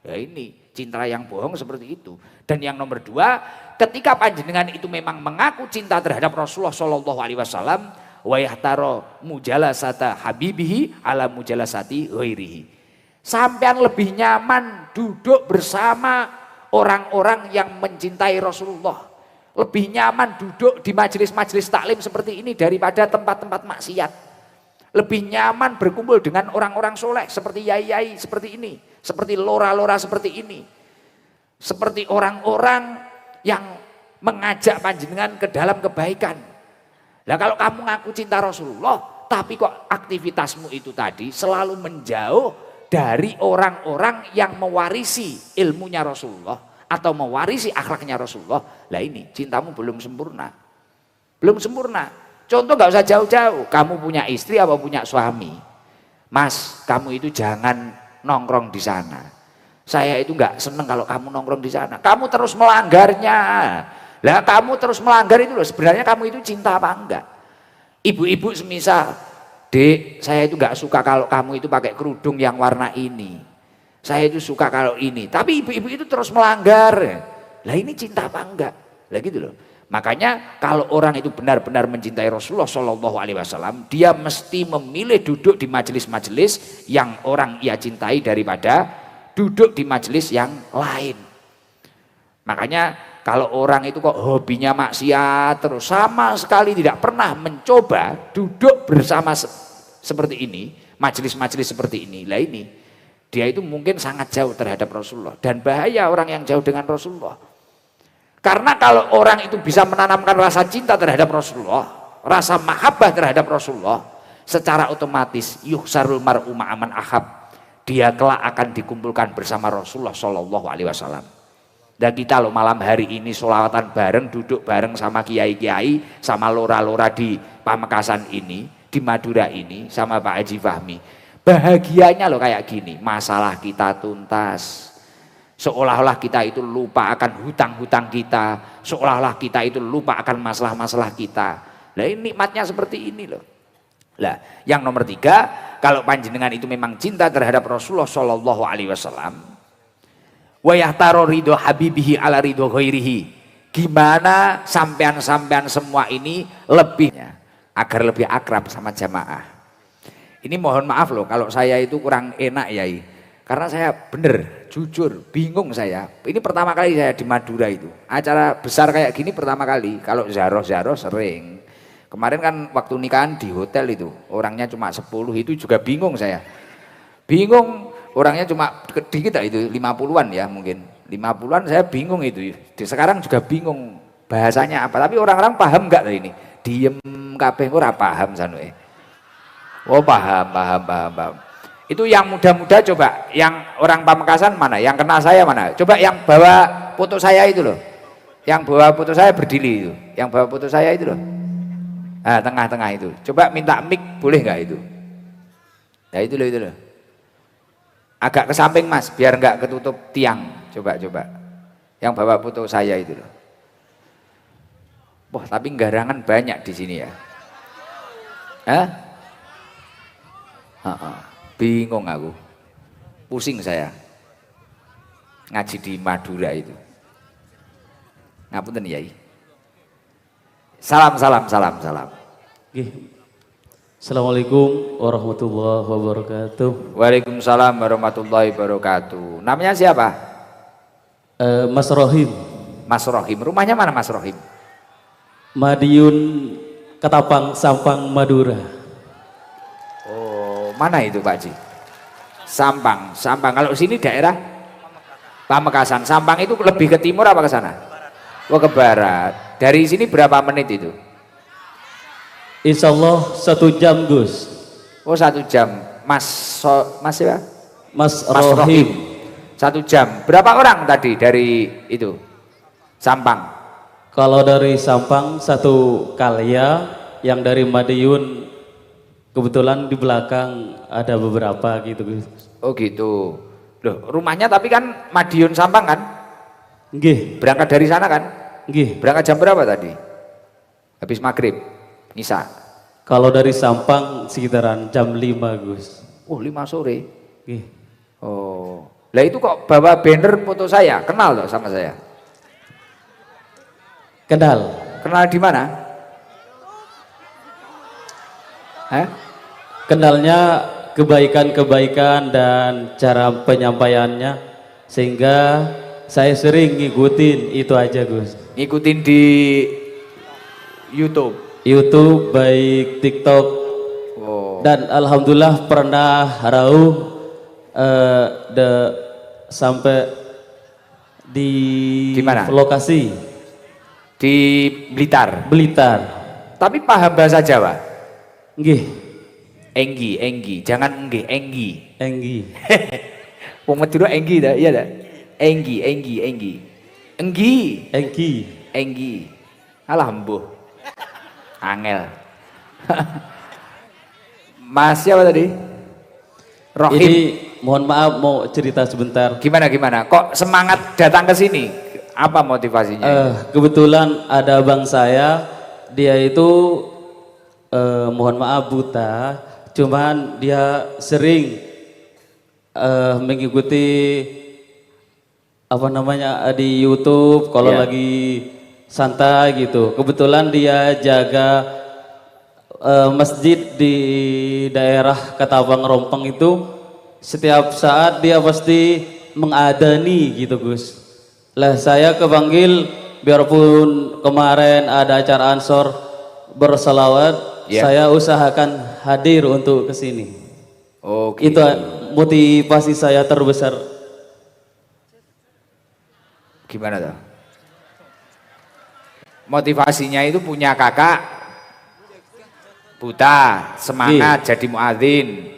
Ya ini cinta yang bohong seperti itu. Dan yang nomor dua, ketika panjenengan itu memang mengaku cinta terhadap Rasulullah Shallallahu Alaihi Wasallam, wa yahtaro mujalasata habibihi ala mujalasati ghairihi. Sampean lebih nyaman duduk bersama orang-orang yang mencintai Rasulullah. Lebih nyaman duduk di majelis-majelis taklim seperti ini daripada tempat-tempat maksiat. Lebih nyaman berkumpul dengan orang-orang soleh seperti yai-yai seperti ini, seperti lora-lora seperti ini, seperti orang-orang yang mengajak panjenengan ke dalam kebaikan. Nah kalau kamu ngaku cinta Rasulullah, tapi kok aktivitasmu itu tadi selalu menjauh dari orang-orang yang mewarisi ilmunya Rasulullah atau mewarisi akhlaknya Rasulullah, lah ini cintamu belum sempurna, belum sempurna. Contoh nggak usah jauh-jauh, kamu punya istri apa punya suami, Mas, kamu itu jangan nongkrong di sana. Saya itu nggak seneng kalau kamu nongkrong di sana. Kamu terus melanggarnya. Lah kamu terus melanggar itu loh. Sebenarnya kamu itu cinta apa enggak? Ibu-ibu semisal, Dek, saya itu nggak suka kalau kamu itu pakai kerudung yang warna ini. Saya itu suka kalau ini. Tapi ibu-ibu itu terus melanggar. Lah ini cinta apa enggak? Lah gitu loh. Makanya kalau orang itu benar-benar mencintai Rasulullah Shallallahu Alaihi Wasallam, dia mesti memilih duduk di majelis-majelis yang orang ia cintai daripada duduk di majelis yang lain. Makanya kalau orang itu kok hobinya maksiat terus, sama sekali tidak pernah mencoba duduk bersama seperti ini, majelis-majelis seperti ini, lah ini dia itu mungkin sangat jauh terhadap Rasulullah. Dan bahaya orang yang jauh dengan Rasulullah. Karena kalau orang itu bisa menanamkan rasa cinta terhadap Rasulullah, rasa mahabbah terhadap Rasulullah, secara otomatis yuhsarul mar'u ma'aman ahab, dia kelak akan dikumpulkan bersama Rasulullah Shallallahu Alaihi Wasallam. Dan kita loh malam hari ini sholawatan bareng, duduk bareng sama kiai-kiai, sama lora-lora di Pamekasan ini, di Madura ini, sama Pak Haji Fahmi. Bahagianya loh kayak gini, masalah kita tuntas. Seolah-olah kita itu lupa akan hutang-hutang kita, seolah-olah kita itu lupa akan masalah-masalah kita. Nah ini nikmatnya seperti ini loh. Nah yang nomor tiga, kalau panjenengan itu memang cinta terhadap Rasulullah Shallallahu Alaihi Wasallam, wa yahtaro ridho habibihi ala ridho ghairihi. Gimana sampean-sampean semua ini lebihnya agar lebih akrab sama jamaah. Ini mohon maaf loh kalau saya itu kurang enak ya. Karena saya bener, jujur, bingung saya. Ini pertama kali saya di Madura itu. Acara besar kayak gini pertama kali. Kalau Zaro-Zaro sering. Kemarin kan waktu nikahan di hotel itu, orangnya cuma 10, itu juga bingung saya. Bingung orangnya cuma dikit itu 50-an ya mungkin. 50-an saya bingung itu. Sekarang juga bingung bahasanya apa. Tapi orang-orang paham enggak ini? Diem kabeh ora paham sanuke. Oh paham. Itu yang muda-muda coba, yang orang Pamekasan mana? Yang kenal saya mana? Coba yang bawa foto saya itu loh. Yang bawa foto saya berdiri itu. Yang bawa foto saya itu loh. Nah, tengah-tengah itu. Coba minta mic boleh nggak itu? Nah itu loh. Agak ke samping Mas, biar nggak ketutup tiang. Coba. Yang bawa foto saya itu loh. Wah, tapi garangan banyak di sini ya. Hah? Bingung aku, pusing saya ngaji di Madura itu. Ngapunten Yai. Salam. Assalamualaikum warahmatullahi wabarakatuh. Waalaikumsalam warahmatullahi wabarakatuh. Namanya siapa? Mas Rohim. Mas Rohim. Rumahnya mana Mas Rohim? Madiun Ketapang Sampang Madura. Oh, mana itu Pak Ji? Sampang. Kalau sini daerah Pamekasan. Sampang itu lebih ke timur apa ke sana? Oh, ke barat. Dari sini berapa menit itu? Insya Allah 1 jam Gus. Oh 1 jam. Mas ya? Mas Rohim. Rohim. 1 jam. Berapa orang tadi dari itu? Sampang. Kalau dari Sampang 1 Kalya, yang dari Madiun kebetulan di belakang ada beberapa gitu Gus. Oh gitu. Loh, rumahnya tapi kan Madiun Sampang kan? Nggih. Berangkat dari sana kan? Nggih. Berangkat jam berapa tadi? Habis maghrib, Nisa. Kalau dari Sampang sekitaran jam 5 Gus. Oh 5 sore. Nggih. Oh. Lah itu kok bawa banner foto saya? Kenal loh sama saya? Kenal. Kenal di mana? Hah? Kenalnya kebaikan-kebaikan dan cara penyampaiannya, sehingga saya sering ngikutin itu aja Gus. Ngikutin di YouTube, baik TikTok. oh. Dan alhamdulillah pernah rauh sampai di mana? lokasi Di Blitar. Tapi paham bahasa Jawa? Nggih. Enggi, jangan enggi. Wong Madura enggi dah, iya dah. Enggi. Alah mbuh. Angel. Mas siapa tadi? Rohim. Ini mohon maaf mau cerita sebentar. Gimana? Kok semangat datang ke sini? Apa motivasinya? Kebetulan ada abang saya, dia itu mohon maaf buta, cuman dia sering mengikuti apa namanya di YouTube kalau lagi santai gitu. Kebetulan dia jaga masjid di daerah Ketapang Rompang itu, setiap saat dia pasti mengadani gitu Gus. Lah saya kepanggil, biarpun kemarin ada acara ansor berselawat, saya usahakan hadir untuk kesini. Oh, gitu. Itu motivasi saya terbesar. Gimana tuh? Motivasinya itu punya kakak buta, semangat jadi muadzin,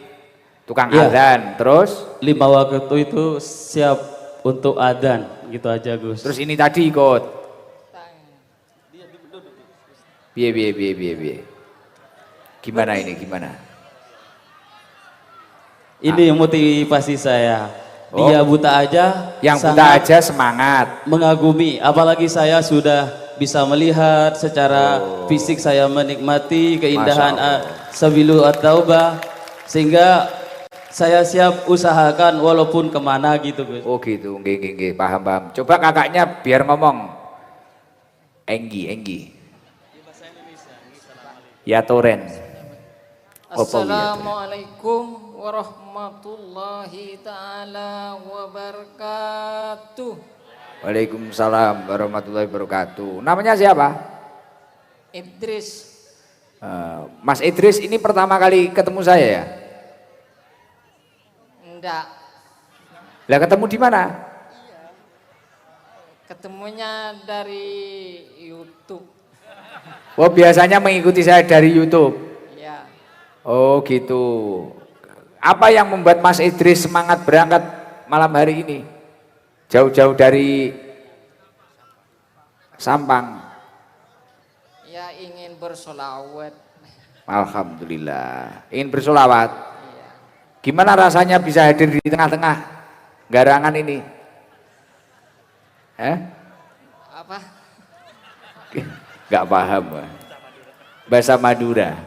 tukang adzan, terus 5 waktu itu siap untuk adzan, gitu aja Gus. Terus ini tadi ikut. Biye. Gimana ini? Ini motivasi saya. Dia buta aja, yang buta aja semangat, mengagumi. Apalagi saya sudah bisa melihat secara fisik, saya menikmati keindahan Sabilu At-Taubah, sehingga saya siap usahakan walaupun kemana gitu Gus. Oh gitu, nggih, paham. Coba kakaknya biar ngomong. Enggi. Ya Toren. Assalamualaikum warahmatullahi ta'ala wabarakatuh. Waalaikumsalam warahmatullahi wabarakatuh. Namanya siapa? Idris. Mas Idris ini pertama kali ketemu saya ya? Enggak. Lah ketemu di mana? Ketemunya dari YouTube. Oh biasanya mengikuti saya dari YouTube. Ya, Oh gitu. Apa yang membuat Mas Idris semangat berangkat malam hari ini? Jauh-jauh dari Sampang. ya ingin bersolawat. Alhamdulillah. Ingin bersolawat. Ya, Gimana rasanya bisa hadir di tengah-tengah garangan ini? apa? Gak paham. Bahasa Madura.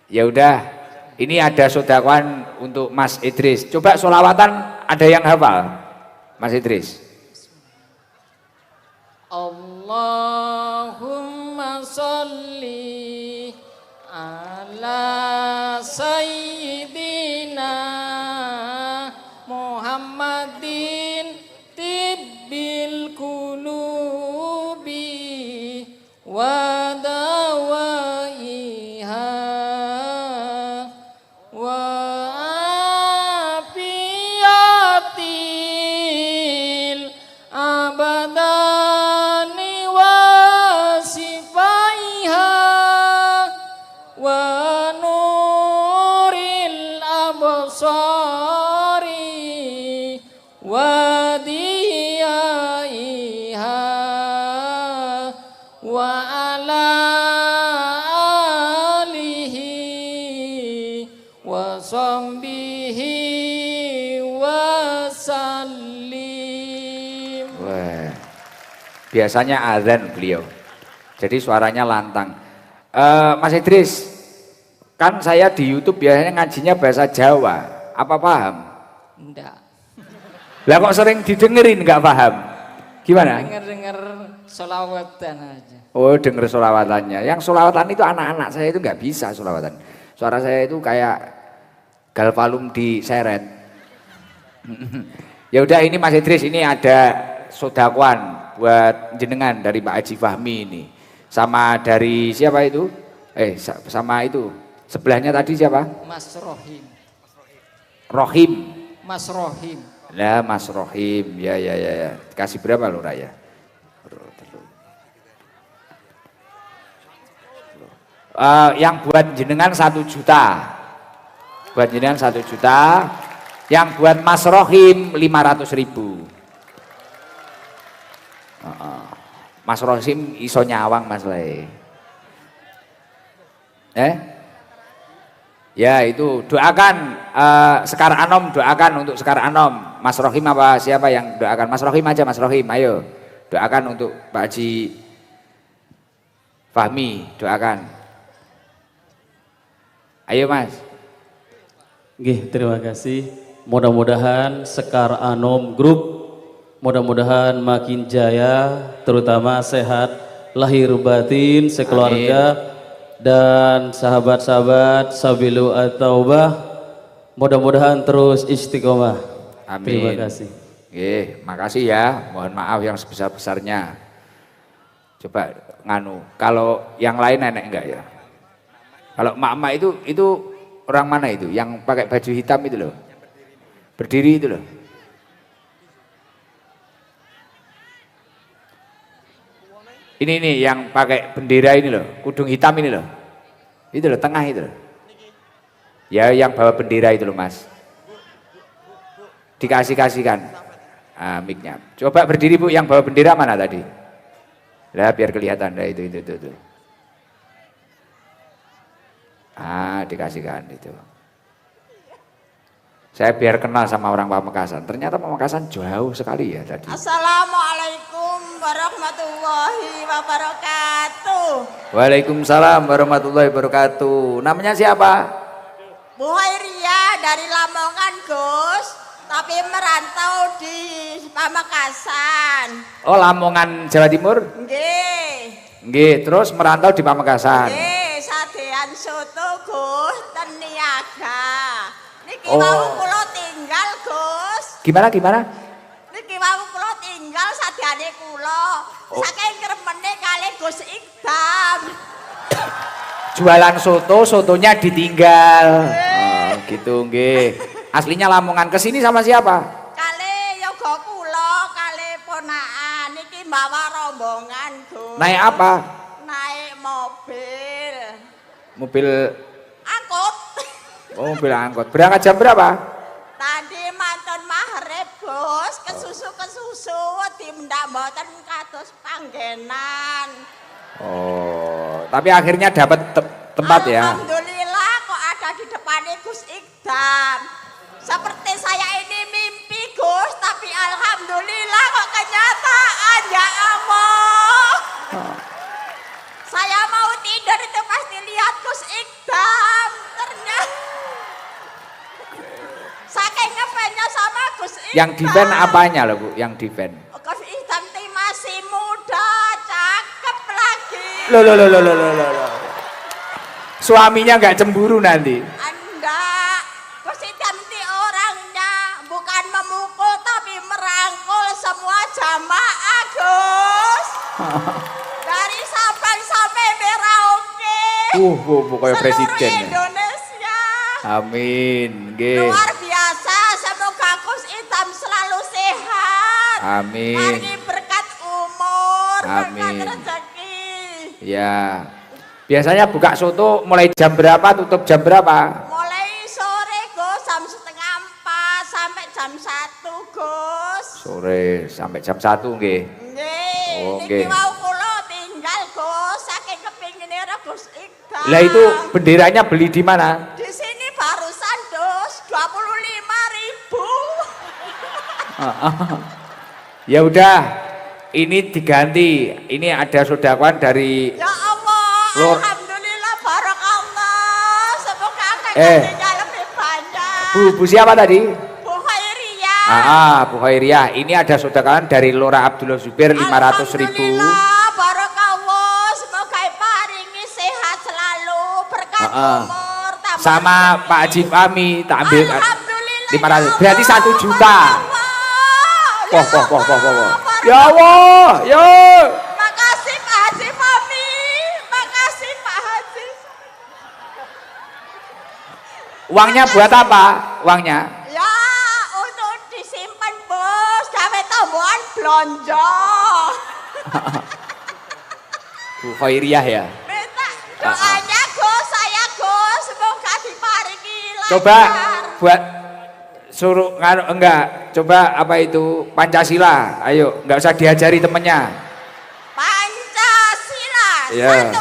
Ya udah, ini ada sodakoan untuk Mas Idris. Coba solawatan ada yang hafal, Mas Idris. Allahumma sholli ala sayyidina Muhammadin tibbil qulubi wa dawaiha wa afiyatil abadani wa sifaiha wa nuril absari wa diyaiha wa ala alihi wa sahbihi wa sallim. Wah, biasanya azan beliau, jadi suaranya lantang. Mas Idris, kan saya di YouTube biasanya ngajinya bahasa Jawa, apa paham? Enggak, Lah kok sering didengerin nggak paham? Gimana? denger-denger solawatan aja. Oh denger solawatannya. Yang solawatan itu anak-anak saya itu nggak bisa solawatan. Suara saya itu kayak galvalum diseret. Ya udah ini Mas Idris, ini ada sodakoan buat jenengan dari Pak Haji Fahmi ini. Sama dari siapa itu? Sama itu. Sebelahnya tadi siapa? Mas Rohim. Rohim. Mas Rohim. Lah Mas Rohim. Ya. Kasih berapa lo Raya? Yang buat jenengan 1 juta. Buat jenengan 1 juta. Yang buat Mas Rohim 500.000. Mas Rohim iso nyawang Mas Le. Ya itu doakan Sekar Anom, doakan untuk Sekar Anom. Mas Rohim apa siapa yang doakan? Mas Rohim aja, Mas Rohim, ayo doakan untuk Pak Haji Fahmi, doakan. Ayo Mas. Nggih, terima kasih. Mudah-mudahan Sekar Anom Group mudah-mudahan makin jaya, terutama sehat lahir batin sekeluarga. Amin. Dan sahabat-sahabat Sabilu At-Taubah mudah-mudahan terus istiqomah. Amin. Terima kasih. Makasih ya. Mohon maaf yang sebesar-besarnya. Coba nganu. Kalau yang lain enak enggak ya? Kalau mak-mak itu orang mana itu? Yang pakai baju hitam itu loh. Berdiri itu loh. Ini nih yang pakai bendera ini loh, kudung hitam ini loh. Itu loh, tengah itu loh. Ya yang bawa bendera itu loh Mas. Dikasihkan mic-nya. Coba berdiri Bu, yang bawa bendera mana tadi? Lah biar kelihatan dah itu. Dikasihkan itu. Saya biar kenal sama orang Pamekasan. Ternyata Pamekasan jauh sekali ya tadi. Assalamualaikum warahmatullahi wabarakatuh. Waalaikumsalam warahmatullahi wabarakatuh. Namanya siapa? Bu Hairia dari Lamongan Gus, tapi merantau di Pamekasan. Oh Lamongan Jawa Timur? Nggih, terus merantau di Pamekasan. Nggih, sadean soto Gus ten Niaga. Niki Oh. wau kula tinggal Gus. Gimana? Niki wau kula tinggal sadeane kula. Saking kremene kalih Gus Ikdam. Jualan soto, sotonya ditinggal. Oh, gitu nggih. Aslinya Lamongan. Kesini sama siapa? Kali yoga kula, kali ponakan iki bawa rombongan, Gus. Naik apa? Naik mobil. Mobil. Angkut. Oh, mobil angkot. Berangkat jam berapa? Tadi mantun maghrib, Gus, kesusu ndak mboten kados panggenan. Oh, tapi akhirnya dapat tempat ya. Alhamdulillah kok ada di depannya Gus Ikdam. Seperti saya ini mimpi, Gus, tapi alhamdulillah kok kenyataan ya Allah. Saya mau tidur itu pasti lihat Gus Ikdam. Ternyata saking ngefansnya sama Gus Ikdam. Yang defend apanya loh Bu? Yang defend? Gus Ikdam masih muda, cakep lagi. Loh. Suaminya nggak cemburu nanti? Enggak, Gus Ikdam orangnya bukan memukul tapi merangkul semua jamaah, Gus. Dari Sabang sampai Merauke. Pokoknya seluruh presiden. Ya. Indonesia. Amin. Nggih. Luar biasa, semoga Gus Ikdam selalu sehat. Amin. Mari berkat umur, Amin. berkat rezeki. Ya. Biasanya buka soto mulai jam berapa, tutup jam berapa? Mulai sore, Gus, jam 3:30 sampai jam 1, Gus. Sore sampai jam 1 nggih. Nggih, Oh, niki nggih. mau kula tinggal, Gus, saking kepingin Gus Ikdam. Lah itu benderanya beli di mana? Di sini barusan, Gus, 25.000. Ya udah, ini diganti. Ini ada sodakoan dari Ya Allah, Lor- alhamdulillah, barakallah. Semoga akan Eh. gajinya lebih banyak. Bu siapa tadi? Bu Khairiyah. Bu Khairiyah. Ini ada sodakoan dari Lora Abdullah Zubir 500.000. Alhamdulillah, barakallah. Semoga paringi sehat selalu, berkat umur, tambah Sama rezeki. Pak Haji Fahmi tak ambil Alhamdulillah. 500. Berarti ya 1 juta. Allah. Ya Allah, ya. Makasih Pak Haji Fahmi. Makasih Pak Haji. Uangnya buat apa? Uangnya? Ya, untuk disimpan, Bos. Gawe tambahan belanja. Bu Khairiyah ya. Minta doanya, Gus. Saya, Gus. Semoga diparingi lancar. Coba buat suruh enggak, coba apa itu Pancasila, ayo, enggak usah diajari temennya. Pancasila. Ya. 1.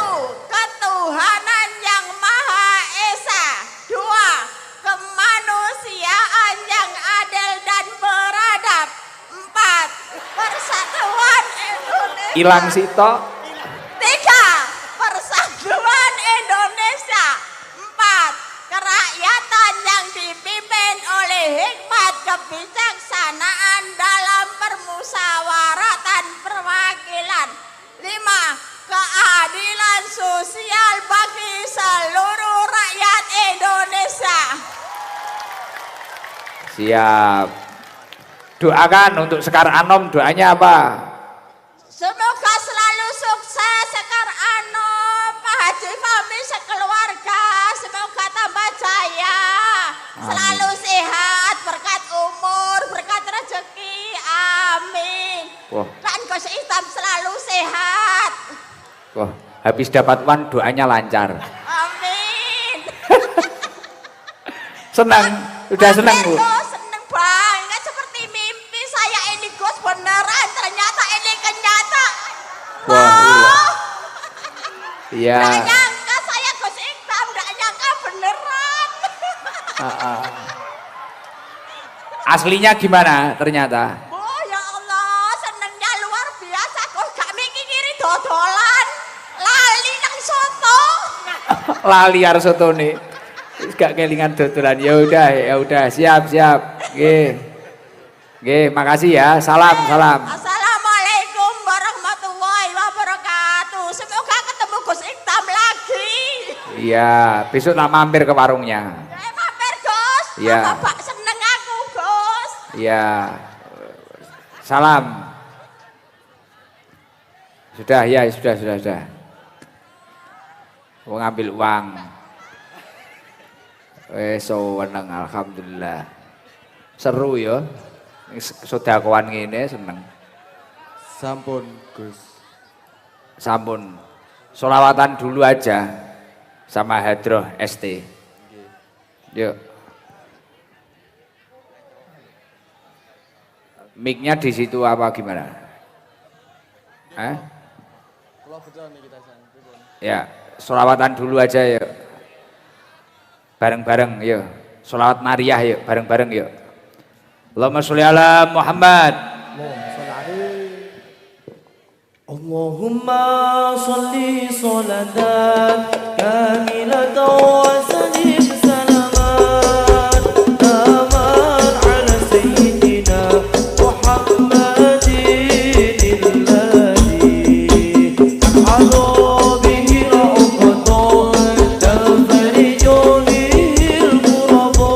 Ketuhanan yang Maha Esa. 2. Kemanusiaan yang adil dan beradab. 4. Persatuan Indonesia. Hilang sito. 3. Persatuan Indonesia. 4. Kerakyatan yang dipimpin oleh hikmat kebijaksanaan dalam permusyawaratan perwakilan. 5. Keadilan sosial bagi seluruh rakyat Indonesia. Siap. Doakan untuk Sekar Anom, doanya apa? Semoga selalu sukses Sekar Anom, Pak Haji Fahmi sekeluarga. Semoga tambah jaya, selalu sehat, berkat umur, berkat rezeki. Amin. Wah, Dan Gus Ikdam selalu sehat. wah, habis dapat uang doanya lancar. Amin. Senang, udah senang Bu. Gus, seneng banget, seperti mimpi saya ini, Gus, beneran. Ternyata ini kenyataan. Wah, iya. Nggak nyangka saya Gus Ikdam, nggak nyangka beneran. Aslinya gimana ternyata? Oh ya Allah, senengnya luar biasa. Gus gak mikiri dodolan, lali nang soto. Lali arep sotone. Wis gak kelingan dodolan. Ya udah, siap. Nggih, makasih ya. Salam. Assalamualaikum warahmatullahi wabarakatuh. Semoga ketemu Gus Ikdam lagi. Iya, besok tak mampir ke warungnya. Mampir Gus. Iya. Bapak seneng aku Gus. Iya. Salam. Sudah. Mau ngambil uang. Weso weneng alhamdulillah. Seru ya. Sedekawan ngene seneng. Sampun Gus. Sampun. Sholawatan dulu aja sama Hadroh ST. Yuk. Mic-nya di situ apa gimana? Hah? Ya, sholawatan dulu aja yuk. Bareng-bareng yuk. Sholawat Maryah yuk, bareng-bareng yuk. Allahumma sholli ala Muhammad. Allahumma sholli sholatan kamilatan wa sallim salaman taman ala sayyidina Muhammadin alladhi tahadu bihi uqdun tanfariju bihi al-qurabu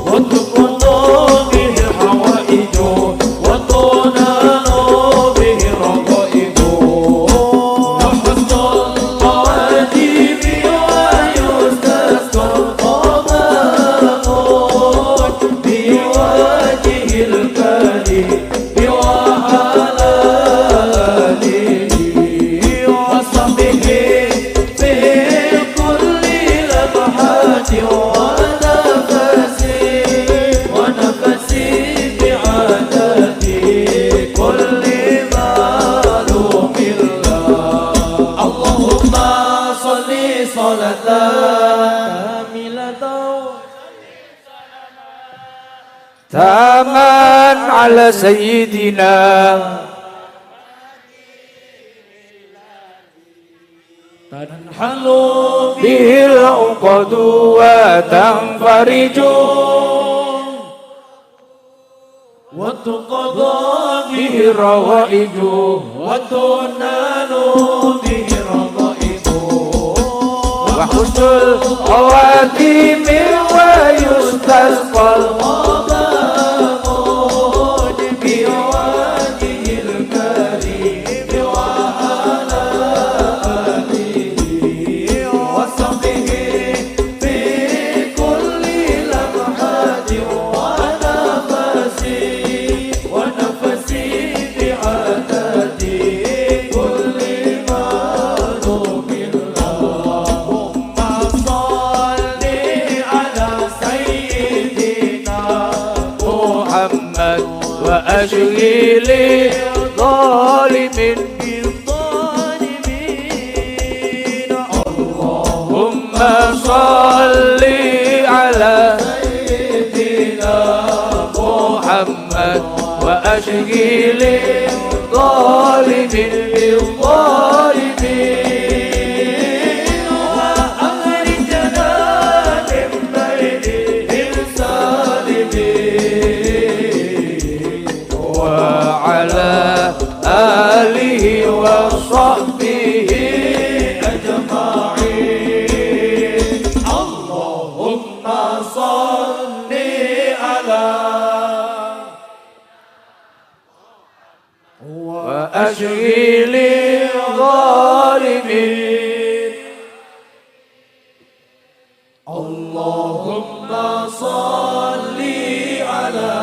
wa tuqaddu bihi al-hawaiju wa tunalu bihi al-raqaibu wa husnul qawadim wa yustasqa al-qamar biwajhi al-karim wa ala alihi wa sahbihi fi kulli lamhati wa nafasi bi'adadi kulli ma'lumillah. Allahumma sholli sholatan kamilatan Taman ala sayyidina tanhalu bihil uqadu wa tanfariju wa tuqaddu bihi rawaiju wa tunalu bihi raqaibu wa husnul khawatimi wa yustasqal qamar biwajhi al-karim wa ala alihi wa sahbihi fi kulli lamhati wa nafasi bi'adadi kulli ma'lumillah. Allahumma sholli ala sayyidina Muhammad wa ashghili zalimin بالظالمين. Allahumma salli ala سيدنا Muhammad wa ashghili zalimin بالظالمين وأخرجنا من بينهم سالمين. وعلى آله وصحبه أجمعين. اللهم صل على وأشغل الظالمين اللهم صل على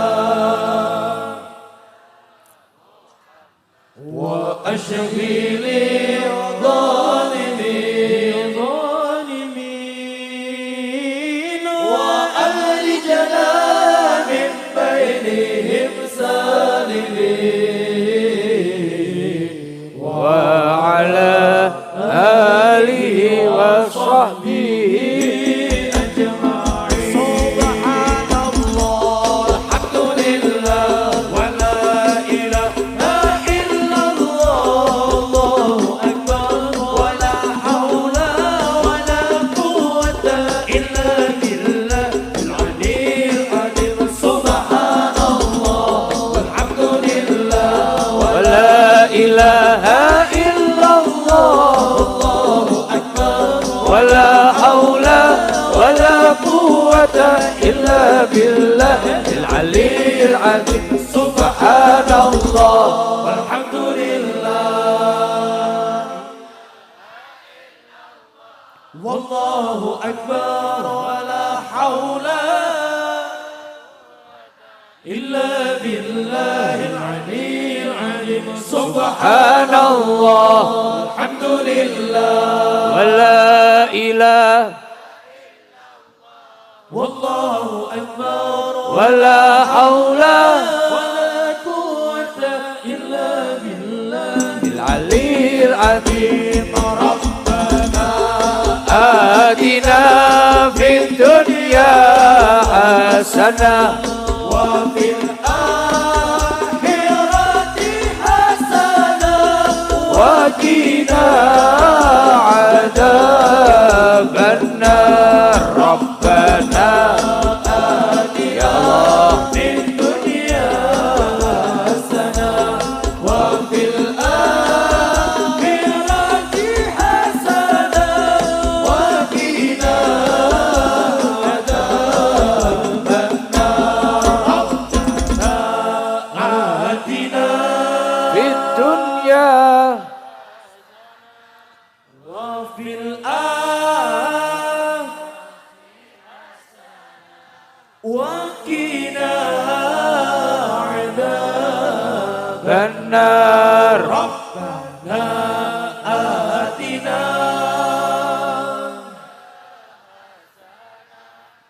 وأشغل الظالمين وأخرجنا من بينهم سالمين. وعلى آله وصحبه أجمعين. سبحان الله الحمد لله ولا إله إلا الله الله أكبر ولا حول ولا قوة إلا بالله العلي العظيم. سبحان الله والحمد لله ولا إله إلا الله الله أكبر ولا حول ولا قوة إلا بالله العلي العظيم سبحان الله والحمد لله والله أكبر ولا حول إلا بالله العلي العظيم سبحان الله الحمد لله ولا إله والله أكبر ولا حول ولا قوة إلا بالله العلي العظيم ربنا آتنا في الدنيا حسنة وفي الآخرة حسنة وقنا عذاب النار ربنا يا الله في الدنيا حسنة وفي الآخرة حسنة وقنا عذاب النار ربنا آتنا في الدنيا وفي الآخرة وقنا عذاب النار ربنا آتنا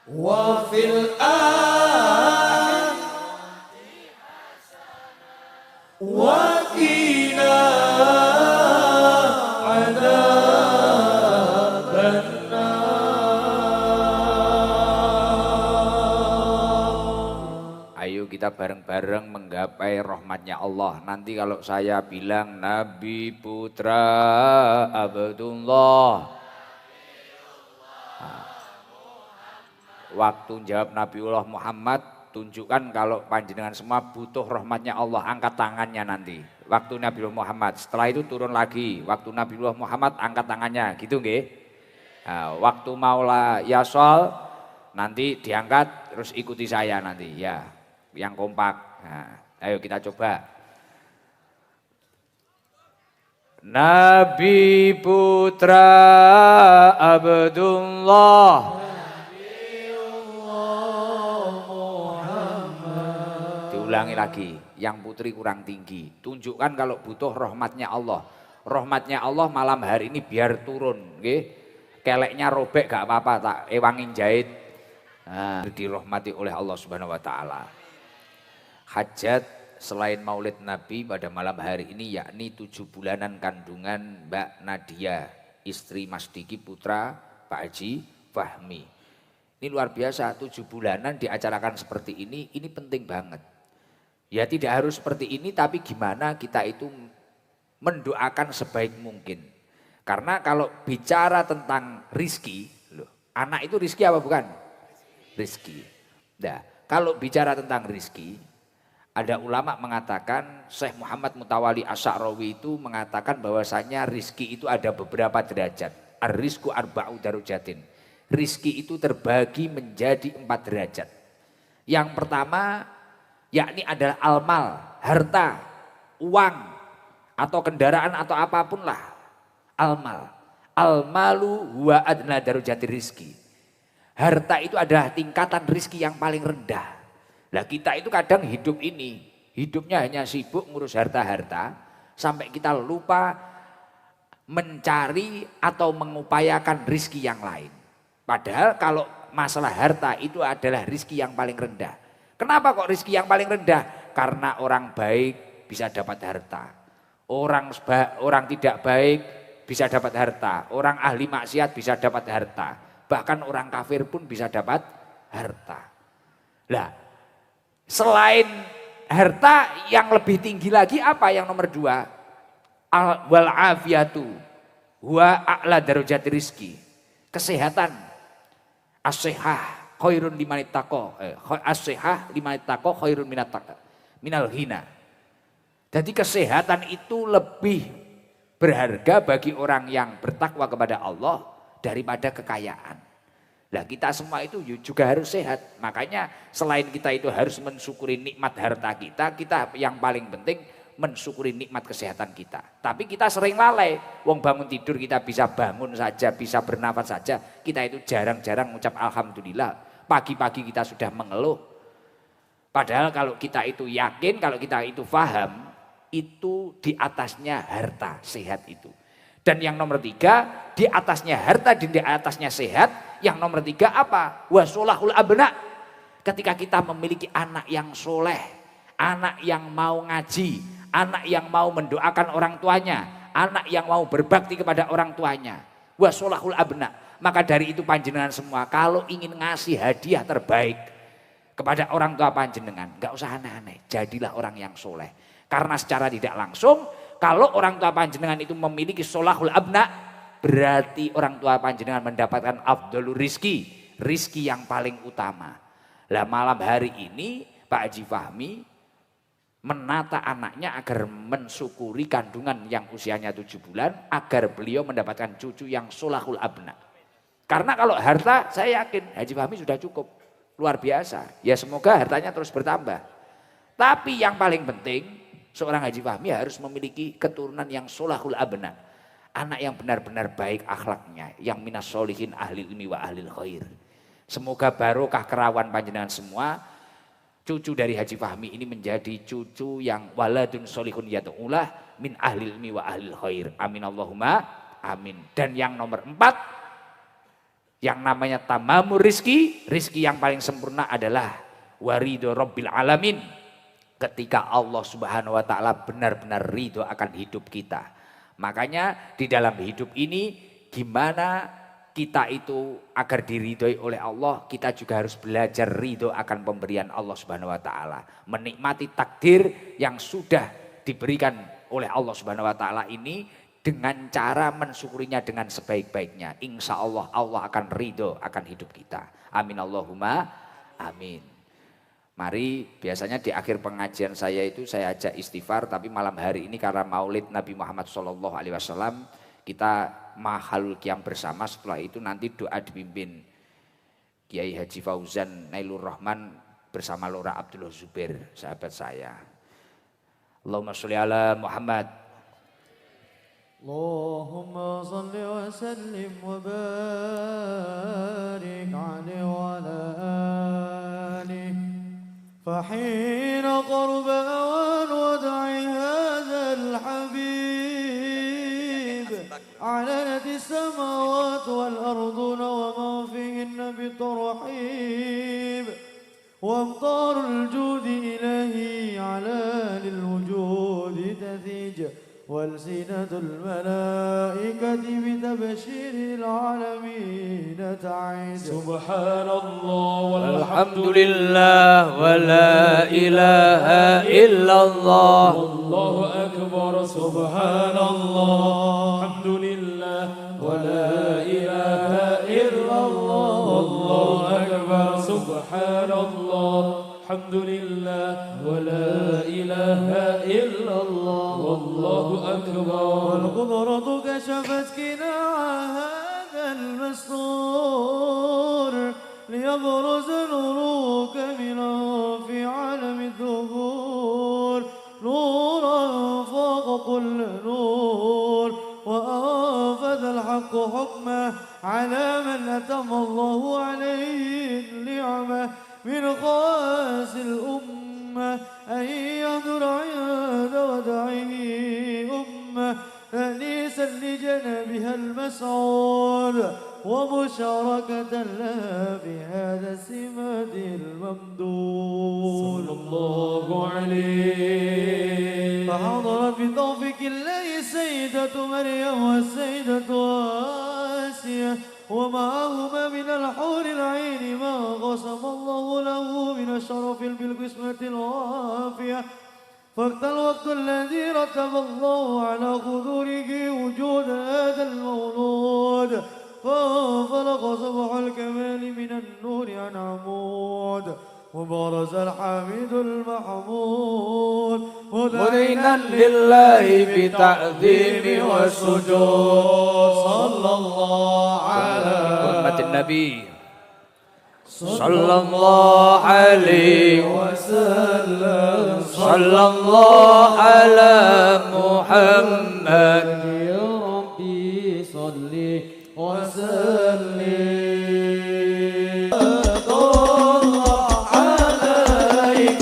وفي الآخرة وقنا عذاب النار. Ayo kita bareng-bareng menggapai rahmatnya Allah. Nanti kalau saya bilang Nabi Putra Abdullah, waktu jawab Nabiullah Muhammad, tunjukkan kalau panjenengan semua butuh rahmatnya Allah, angkat tangannya nanti. Waktu Nabiullah Muhammad, setelah itu turun lagi. Waktu Nabiullah Muhammad angkat tangannya, gitu nggih? Nah, waktu Maula Yasol nanti diangkat, terus ikuti saya nanti ya, yang kompak. Nah, ayo kita coba. Nabi Putra Abdullah, diulangi lagi, yang putri kurang tinggi. Tunjukkan kalau butuh rahmatnya Allah. Rahmatnya Allah malam hari ini biar turun, nggih. Keleknya robek gak apa-apa, tak ewangin jahit. Nah, dirahmati oleh Allah Subhanahu wa taala. Hajat selain Maulid Nabi pada malam hari ini yakni 7 bulanan kandungan Mbak Nadia, istri Mas Diki putra Pak Haji Fahmi. Ini luar biasa, 7 bulanan diacarakan seperti ini penting banget. Ya tidak harus seperti ini, tapi gimana kita itu mendoakan sebaik mungkin. Karena kalau bicara tentang rizki, loh, anak itu rizki apa bukan? Rizki. Nah, kalau bicara tentang rizki, ada ulama mengatakan, Syekh Muhammad Mutawali Asy'arawi itu mengatakan bahwasanya rizki itu ada beberapa derajat. Ar-rizku arba'u darujatin. Rizki itu terbagi menjadi 4 derajat. Yang pertama, yakni adalah almal, harta, uang, atau kendaraan atau apapun lah. Almal. Almalu huwa adna darujati rizki. Harta itu adalah tingkatan rizki yang paling rendah. Lah kita itu kadang hidup ini, hidupnya hanya sibuk ngurus harta-harta, sampai kita lupa mencari atau mengupayakan rizki yang lain. Padahal kalau masalah harta itu adalah rizki yang paling rendah. Kenapa kok rizki yang paling rendah? Karena orang baik bisa dapat harta. Orang tidak baik bisa dapat harta. Orang ahli maksiat bisa dapat harta. Bahkan orang kafir pun bisa dapat harta. Lah, selain harta yang lebih tinggi lagi apa yang nomor 2? Wal afiyatu wa a'la darajati rizki. Kesehatan. As-sihah khairun liman ittaqa. As-sihah liman ittaqa khairun minal ghina. Jadi kesehatan itu lebih berharga bagi orang yang bertakwa kepada Allah daripada kekayaan. Nah kita semua itu juga harus sehat. Makanya selain kita itu harus mensyukuri nikmat harta kita yang paling penting mensyukuri nikmat kesehatan kita. Tapi kita sering lalai. Wong bangun tidur kita bisa bangun saja, bisa bernafas saja. Kita itu jarang-jarang mengucap alhamdulillah. Pagi-pagi kita sudah mengeluh. Padahal kalau kita itu yakin, kalau kita itu paham, itu di atasnya harta sehat itu. Dan yang nomor 3, di atasnya harta dan di atasnya sehat, yang nomor 3 apa? Wasolahul abna. Ketika kita memiliki anak yang soleh, anak yang mau ngaji, anak yang mau mendoakan orang tuanya, anak yang mau berbakti kepada orang tuanya. Wasolahul abna. Maka dari itu panjenengan semua kalau ingin ngasih hadiah terbaik kepada orang tua panjenengan, gak usah aneh-aneh, jadilah orang yang soleh. Karena secara tidak langsung, kalau orang tua panjenengan itu memiliki solahul abna, berarti orang tua panjenengan mendapatkan afdhalur rizki, rizki yang paling utama. Lah malam hari ini Pak Haji Fahmi menata anaknya agar mensyukuri kandungan yang usianya 7 bulan, agar beliau mendapatkan cucu yang solahul abna. Karena kalau harta, saya yakin Haji Fahmi sudah cukup, luar biasa. Ya semoga hartanya terus bertambah. Tapi yang paling penting, seorang Haji Fahmi harus memiliki keturunan yang solahul abna. Anak yang benar-benar baik akhlaknya, yang minas solihin ahli ilmi wa ahlil khair. Semoga barokah kerawan panjenengan semua, cucu dari Haji Fahmi ini menjadi cucu yang waladun solihun yad'ulah min ahli ilmi wa ahlil khair. Amin Allahumma amin. Dan yang nomor 4, yang namanya tamamur rizki, rizki yang paling sempurna adalah warido rabbil alamin. Ketika Allah Subhanahu wa ta'ala benar-benar ridho akan hidup kita. Makanya di dalam hidup ini gimana kita itu agar diridhoi oleh Allah, kita juga harus belajar ridho akan pemberian Allah Subhanahu wa ta'ala. Menikmati takdir yang sudah diberikan oleh Allah Subhanahu wa ta'ala ini dengan cara mensyukurinya dengan sebaik-baiknya. Insya Allah Allah akan ridho akan hidup kita. Amin Allahumma amin. Mari biasanya di akhir pengajian saya itu saya ajak istighfar, tapi malam hari ini karena maulid Nabi Muhammad SAW kita mahalul qiyam bersama. Setelah itu nanti doa dipimpin Kiai Haji Fauzan Nailur Rahman bersama Lora Abdullah Zubair, sahabat saya. Allahumma sholli ala Muhammad. Allahumma salli wa sallim wa barik alaihi wa ala alihi. فحين قرب أوان ودع هذا الحبيب علنت السماوات والأرضون وما فيهن بترحيب وامطار الجود إلهي على للوجود تثيج والسنة الملائكة بتبشير العالمين تعيد سبحان الله والحمد لله ولا إله إلا الله والله أكبر سبحان الله الحمد لله ولا إله إلا الله والله أكبر سبحان الله الحمد لله ولا إله إلا الله والله أكبر والقدرة كشفت كناع هذا المستور ليبرز نورك منه في عالم الظهور نورا فوق كل نور وأنفذ الحق حكمه على من أتم الله عليه النعمة من خواص الأمة أن يهدر عند ودعه أمة تأنيسا لجنبها المسعود ومشاركة لها في هذا السمات الممدود صلى الله عليه فحضرت بتوفيق الله السيدة مريم والسيدة آسيا ومعهما من الحور العين ما قسم الله له من الشرف بالقسمة الوافية فاقت الوقت الذي رتب الله على خدوره وجود هذا المولود فانفلق صبح الكمال من النور عن عمود وبرز الحميد المحمود مذعنا لله بتعظيم والسجود صلى الله على Hormat Nabi صلى الله عليه وسلم صلى الله على محمد يا ربي صل وسلم الله عليك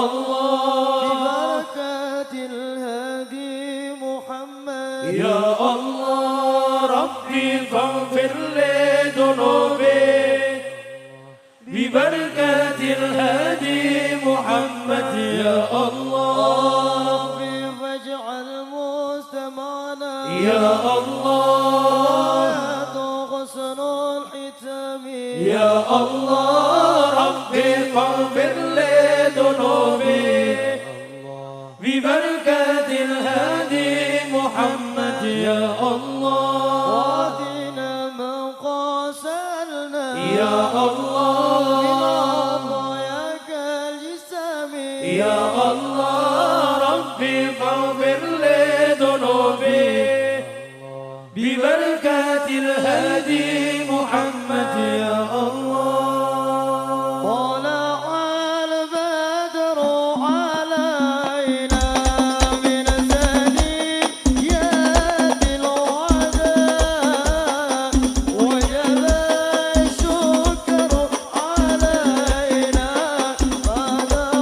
الله ببركة الهادي محمد يا الله ربي فاغفر لي ذنوبي ببركة الهادي محمد يا الله ربي فاجعل مستمعنا يا الله حسن الختام يا الله ربي فاغفر لي ذنوبي ببركة الهادي محمد يا الله واهدنا من قاصرنا يا الله ضياك الجسام يا الله ربي فاغفر لي ذنوبي ببركة الهادي محمد يا الله طلع البدر علينا من ثنيات الوداع وجب الشكر علينا فدعا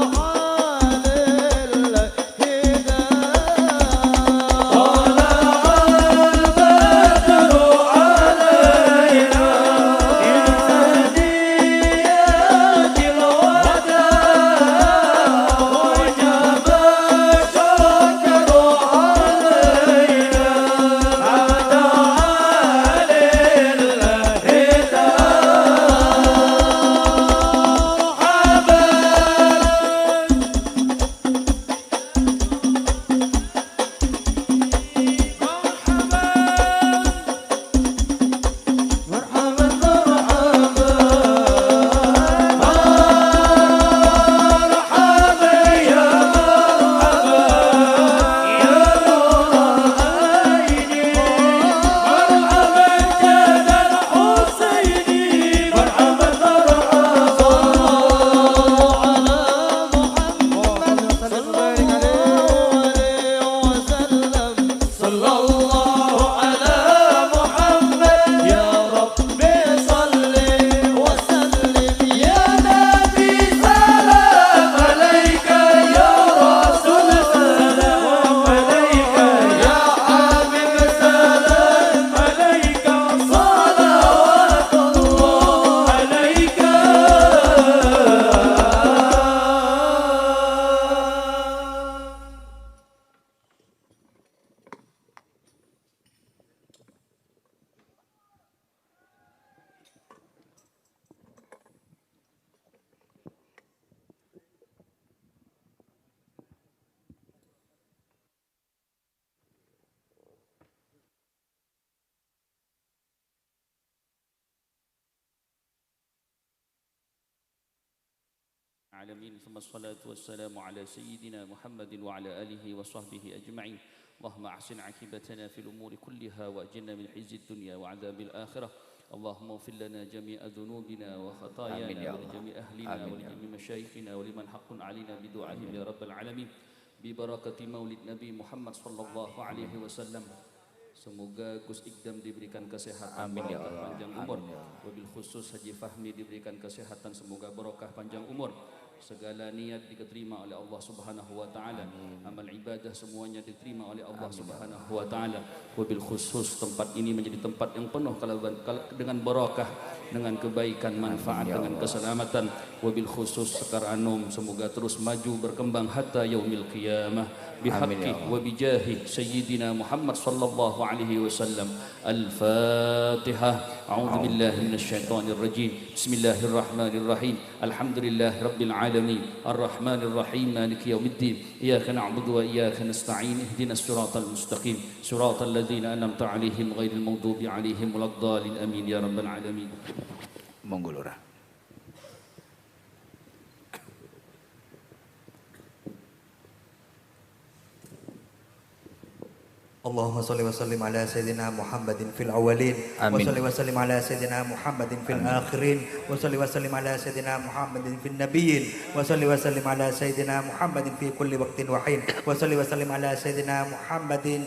العالمين ثم الصلاة والسلام على سيدنا محمد وعلى آله وصحبه أجمعين. اللهم أحسن عاقبتنا في الأمور كلها وأجرنا من خزي الدنيا وعذاب الآخرة. اللهم اغفر لنا جميع ذنوبنا وخطايانا ولجميع أهلنا ولجميع مشايخنا ولمن حق علينا بدعائهم يا رب العالمين ببركة مولد Nabi Muhammad sallallahu alaihi wasallam. Semoga Gus Ikdam diberikan kesehatan, barokah panjang umur. Wabil khusus Haji Fahmi diberikan kesehatan, semoga barokah panjang umur. Segala niat diterima oleh Allah Subhanahu wa taala. Amal ibadah semuanya diterima oleh Allah Subhanahu wa taala. Wabil khusus tempat ini menjadi tempat yang penuh dengan barokah, dengan kebaikan, manfaat, dengan keselamatan. Wabil khusus Sekar Anum semoga terus maju berkembang hatta yaumil qiyamah. Bihaqqi wa bijahi Sayyidina Muhammad sallallahu alaihi wasallam. Al-Fatihah. A'udzu billahi minasyaitonir rajim. Bismillahirrahmanirrahim. Alhamdulillahi rabbil alamin. Arrahmanir rahim. Maliki yaumiddin. Iyyaka na'budu wa iyyaka nasta'in. Ihdinas siratal mustaqim. Siratal ladzina an'amta 'alaihim ghairil maghdubi 'alaihim waladdallin. Amin ya rabbal alamin. Monggo Lurah. Allahumma salli wa sallim ala Sayyidina Muhammadin fil awalin wa salli wa sallim ala Sayyidina Muhammadin fil akhirin wa salli wa sallim ala Sayyidina Muhammadin fil nabiyyin wa salli wa sallim ala Sayyidina Muhammadin fi kulli waqtin wa hin wa salli wa sallim ala Sayyidina Muhammadin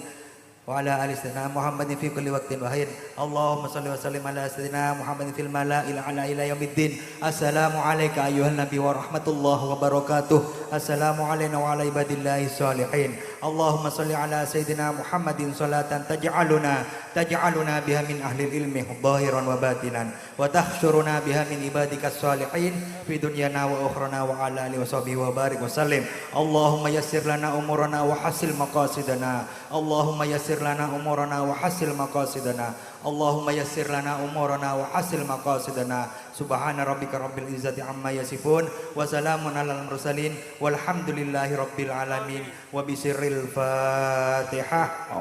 wa ala ali Sayyidina Muhammadin fi kulli waqtin wa hin. Allahumma salli wa sallim ala Sayyidina Muhammadin fil mala'il ala ila yaumiddin. Assalamu alayka ayyuhan nabi wa rahmatullahi wa barakatuh. Assalamu alayna wa ala ibadillahi salihin. Allahumma salli ala sayyidina Muhammadin salatan taj'aluna biha min ahli ilmi zahiran wa batinan wa tahsyuruna biha min ibadikas salihin fi dunyana wa ukhrana wa ala alihi wa sahbihi wa barik wa sallim. Allahumma yassir lana umurana wa hasil maqasidana. Allahumma yassir lana umurana wa hasil maqasidana. Allahumma yassir lana umurana wa hasil maqasidana. Subhana rabbika rabbil izzati amma yasifun wa salamun alal mursalin walhamdulillahi rabbil alamin wa bisirril Fatihah.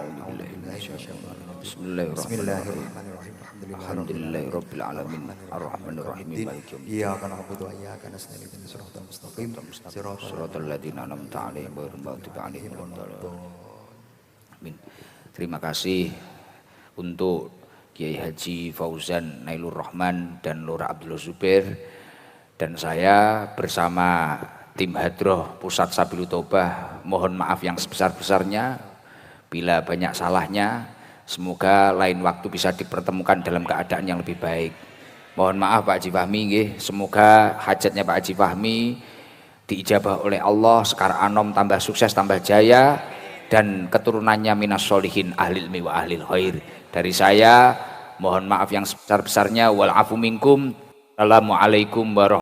Bismillahirrahmanirrahim. Alhamdulillahi rabbil alamin arrahmanir rahim maliki yaumiddin. Iyyaka na'budu wa iyyaka nasta'in ihdinas siratal mustaqim Shiratal ladzina an'amta 'alaihim ghairil maghdubi 'alaihim waladdallin. Amin. Terima kasih untuk Kiai Haji Fauzan Nailur Rahman dan Lurah Abdullah Zubair dan saya bersama tim Hadroh Pusat Sabilul Taubah mohon maaf yang sebesar-besarnya bila banyak salahnya. Semoga lain waktu bisa dipertemukan dalam keadaan yang lebih baik. Mohon maaf Pak Haji Fahmi nggih. Semoga hajatnya Pak Haji Fahmi diijabah oleh Allah, sekar anom tambah sukses tambah jaya dan keturunannya minas solihin ahlil ilmi wa ahlil khair. Dari saya mohon maaf yang sebesar-besarnya wal afu minkum. Assalamualaikum warahmatullahi